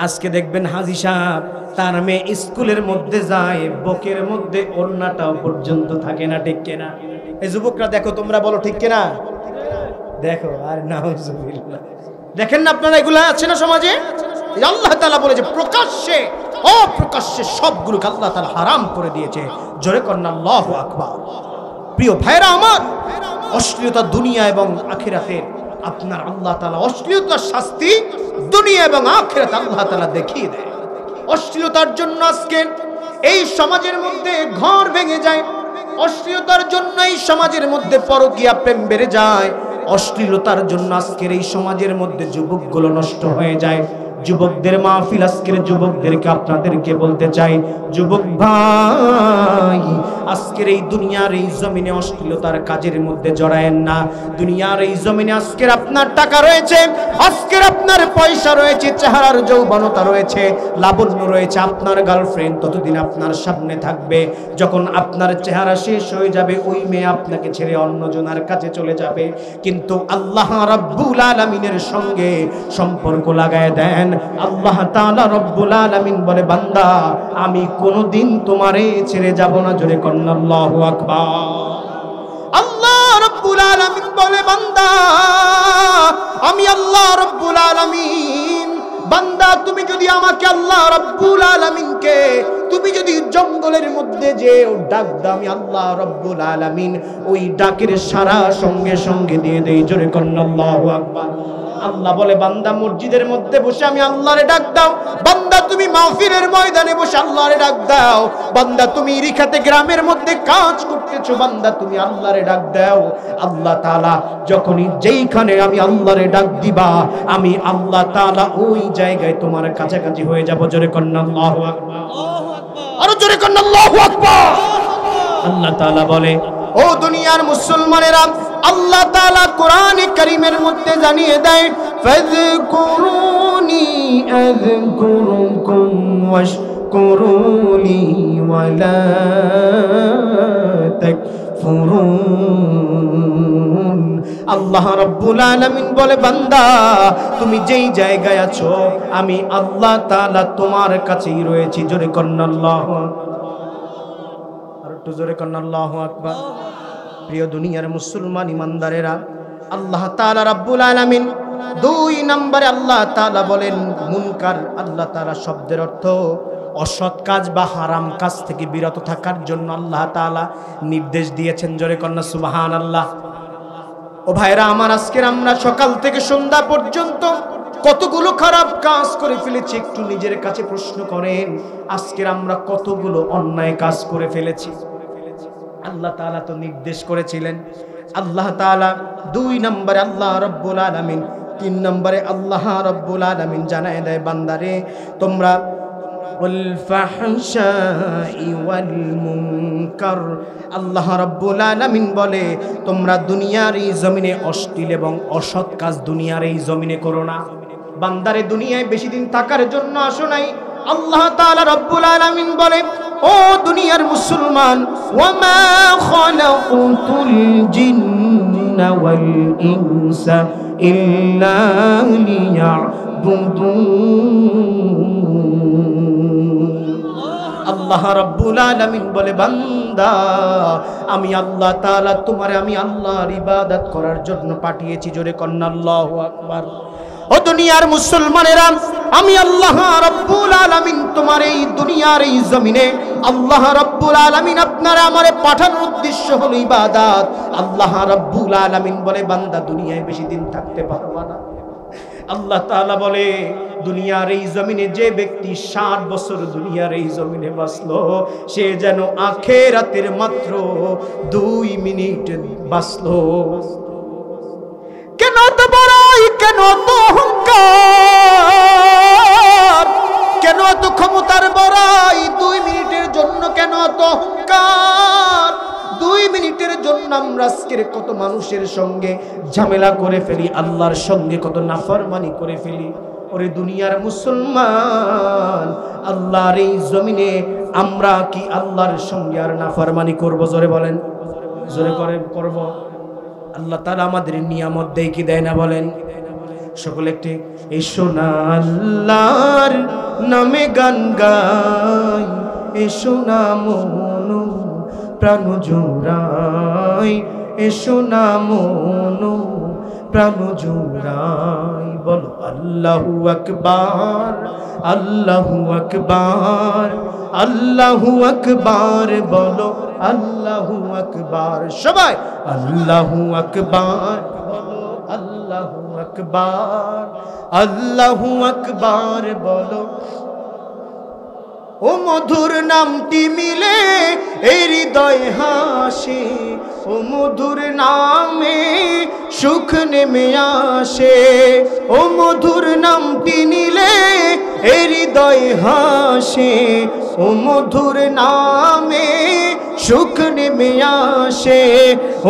আজকে দেখবেন হাজী সাহেব তার মেয়ে স্কুলের মধ্যে যায়, বকের মধ্যে ওড়নাটাও পর্যন্ত থাকে না, ঠিক কিনা? এই যুবকরা দেখো, তোমরা বলো ঠিক কিনা? দেখো, আর নাউজুবিল্লাহ, দেখেন না আপনারা এগুলা আছে না সমাজে? আল্লাহ তাআলা বলেছে প্রকাশ্যে অপ্রকাশ্যে সবগুলোকে আল্লাহ তাআলা হারাম করে দিয়েছে। জোরে কন্না আল্লাহু আকবার। প্রিয় ভাইরা আমার, অশ্লীলতা দুনিয়া এবং আখিরাতের আপনার আল্লাহ তাআলা অশ্লীলতার শাস্তি দুনিয়া এবং আখিরাতে আল্লাহ তাআলা দেখিয়ে দেয়। অশ্লীলতার জন্য আজকে এই সমাজের মধ্যে ঘর ভেঙে যায়, অশ্লীলতার জন্য এই সমাজের মধ্যে পরকীয়া প্রেম বেড়ে যায়, অশ্লীলতার জন্য আজকের এই সমাজের মধ্যে যুবকগুলো নষ্ট হয়ে যায়। যুবকদের মাহফিল, আজকের যুবকদেরকে আপনাদেরকে বলতে চাই, যুবক ভাই আজকের এই দুনিয়ার এই জমিনে অশ্লীলতার কাজের মধ্যে জড়ায়েন না। দুনিয়ার এই জমিনে আজকের আপনার টাকা রয়েছে, আজকের আপনার পয়সা রয়েছে, চেহারার যৌবনতা রয়েছে, লাবণ্য রয়েছে, আপনার গার্লফ্রেন্ড ততদিন আপনার সামনে থাকবে। যখন আপনার চেহারা শেষ হয়ে যাবে, ওই মেয়ে আপনাকে ছেড়ে অন্যজনের কাছে চলে যাবে। কিন্তু আল্লাহ রাব্বুল আলামিনের সঙ্গে সম্পর্ক লাগায় দেন। আল্লাহ তাআলা রব্বুল আলামিন বলে, বান্দা আমি কোনদিন তোমারে ছেড়ে যাব না। জোরে কন্না আল্লাহু আকবার। আল্লাহ রব্বুল আলামিন বলে, বান্দা আমি আল্লাহ রব্বুল আলামিন, বান্দা তুমি যদি আমাকে আল্লাহ রব্বুল আলামিনকে তুমি যদি জঙ্গলের মধ্যে যে ডাক দাও, আমি আল্লাহ রব্বুল আলামিন ওই ডাকের সারা সঙ্গে সঙ্গে দিয়ে দেই। জোরে কন্না আল্লাহু আকবার। আল্লাহ বলে, বান্দা মসজিদের মধ্যে বসে আমি আল্লাহরে ডাক দাও, বান্দা তুমি মাহফিলের ময়দানে বসে আল্লাহরে ডাক দাও, বান্দা তুমি রিখাতে গ্রামের মধ্যে কাজ করতেছো, বান্দা তুমি আল্লাহরে ডাক দাও। আল্লাহ তাআলা যখনই যেইখানে আমি আল্লাহরে ডাক দিবা, আমি আল্লাহ তাআলা ওই জায়গায় তোমার কাছাকাছি হয়ে যাব। জোরে কন্না আল্লাহু আকবার। আরো জোরে কন্না আল্লাহু আকবার। আল্লাহ তাআলা বলে, ও দুনিয়ার মুসলমানেরা, আল্লাহ তাআলা কোরআনে কারীমের মধ্যে জানিয়ে দেয়, ফাযকুরুনি আযকুরুকুম ওয়াশকুরুলি ওয়ালা তাকফুরুন। আল্লাহ রাব্বুল আলামিন বলে, বান্দা তুমি যেই জায়গায় আছো আমি আল্লাহ তাআলা তোমার কাছেই রয়েছি। জোরে কন্না আল্লাহু আকবার। আর একটু জোরে কন্না আল্লাহু আকবার। প্রিয় দুনিয়ার মুসলমান ইমানদারেরা, আল্লাহ তাআলা রাব্বুল আলামিন দুই নম্বরে আল্লাহ তাআলা বলেন মুনকার। আল্লাহ তাআলা শব্দের অর্থ অসৎ কাজ বা হারাম কাজ থেকে বিরত থাকার জন্য আল্লাহ তাআলা নির্দেশ দিয়েছেন। জোরে কন্না সুবহানাল্লাহ। ও ভাইরা আমার, আজকের আমরা সকাল থেকে সন্ধ্যা পর্যন্ত কতগুলো খারাপ কাজ করে ফেলেছি, একটু নিজের কাছে প্রশ্ন করেন, আজকের আমরা কতগুলো অন্যায় কাজ করে ফেলেছি। আল্লাহ তাআলা তো নির্দেশ করেছিলেন। আল্লাহ তাআলা দুই নম্বরে আল্লাহ রাব্বুল আলামিন, তিন নম্বরে আল্লাহ রাব্বুল আলামিন জানায় দেয়, বান্দারে তোমরা ওয়াল ফাহশাই ওয়াল মুনকার, আল্লাহ রাব্বুল আলামিন বলে তোমরা দুনিয়ার এই জমিনে অশ্লীল এবং অসৎ কাজ দুনিয়ার এই জমিনে করো না। বান্দারে দুনিয়ায় বেশি দিন থাকার জন্য আসো নাই। আল্লাহ তাআলা রাব্বুল আলামিন বলে, ও দুনিয়ার মুসলমান, ওয়ামা খালাকুতুল জিন্না ওয়াল ইনসা ইল্লা লিয়াবুদুন। আল্লাহ রাব্বুল আলামিন বলে, বান্দা আমি আল্লাহ তাআলা তোমারে আমি আল্লাহর ইবাদত করার জন্য পাঠিয়েছি। জোরে কন্না আল্লাহু আকবার। ও দুনিয়ার মুসলমানেরা, আমি আল্লাহ রাব্বুল আলামিন তোমার এই দুনিয়ার এই জমিনে আল্লাহ রাব্বুল আলামিন আপনারা আমারে পাঠানোর উদ্দেশ্য হলো ইবাদত। আল্লাহ রাব্বুল আলামিন বলে বান্দা দুনিয়ায় বেশি দিন থাকতে পারবা না। আল্লাহ তাআলা বলে দুনিয়ার এই জমিনে যে ব্যক্তি 60 বছর দুনিয়ার এই জমিনে বাঁচলো সে যেন আখিরাতের মাত্র 2 মিনিট বাঁচলো। কেন তো বড়াই, কেন তো অহংকার, কেন তো ক্ষমতার বড়াই? 2 মিনিটের জন্য কেন তো অহংকার? 2 মিনিটের জন্য আমরা আজকের কত মানুষের সঙ্গে ঝামেলা করে ফেলি, আল্লাহর সঙ্গে কত নাফরমানি করে ফেলি। ওরে দুনিয়ার মুসলমান, আল্লাহর এই জমিনে আমরা কি আল্লাহর সঙ্গে আর নাফরমানি করব? জোরে বলেন, জোরে করে করব? আল্লাহ তাআলা আমাদের নিয়ামত দেয় কি দেয় না বলেন? সকলে একটি এসো না আল্লাহর নামে গান গাই, এসো না মন প্রাণ জোড়াই, এসো না মন প্রাণ জোড়াই। বলো আল্লাহু আকবার, আল্লাহু আকবার, আল্লাহু আকবার, বলো আল্লাহু আকবার। সবাই আল্লাহু আকবার বলো, আল্লাহু আকবার, আল্লাহু আকবার বলো। ও মধুর নামটি মিলে এই হৃদয় হাসে, ও মধুর নামে সুখ নেমে আসে, ও মধুর নামটি নিলে এই হৃদয় হাসে, ও মধুর নামে সুখ নেমে আসে।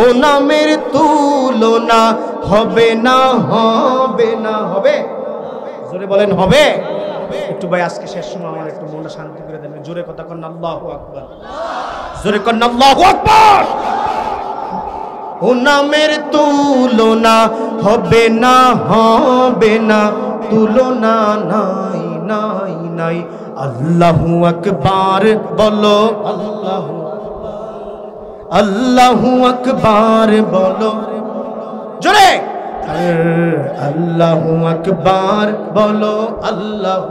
ও নামের তুলনা হবে না, হবে না, হবে? জোরে বলেন হবে? একটু ভাই আজকে শেষ সময় আমার একটু মনটা শান্তি করে দেন, জোরে কথা কন আল্লাহু আকবার, জোরে কন আল্লাহু আকবার। ও নামের তুলনা হবে না, হবে না, তুলনা নাই নাই নাই। আল্লাহু আকবার বলো, আল্লাহু, আল্লাহু আকবার বলো জোরে, আল্লাহু আকবার বলো, আল্লাহু,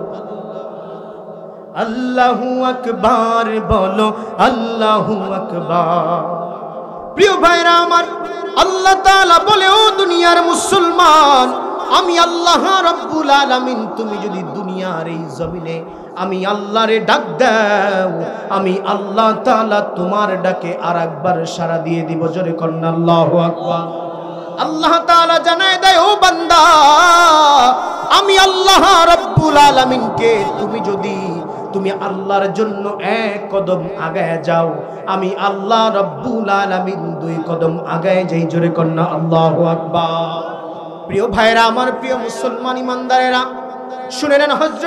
আল্লাহু আকবার বলো, আল্লাহু আকবার। প্রিয় ভাইরা আমার, আল্লাহ তাআলা বলে ও দুনিয়ার মুসলমান, আমি আল্লাহ রাব্বুল আলামিন তুমি যদি দুনিয়ার এই জমিনে আমি আল্লাহরে ডাক দাও, আমি আল্লাহ তাআলা তোমার ডাকে আরেকবার সাড়া দিয়ে দিব। জোরে কন্না আল্লাহু আকবার। আল্লাহ তাআলা জানায় দেয় ও বান্দা, আমি আল্লাহ রাব্বুল আলামিনকে তুমি আল্লাহর জন্য 1 কদম আগায় যাও, আমি আল্লাহ রাব্বুল আলামিন 2 কদম আগায় যাই। জোরে কন্না আল্লাহু আকবার। প্রিয় ভাইরা আমার, প্রিয় মুসলমান ইমানদারেরা, শুনে নেন হযরত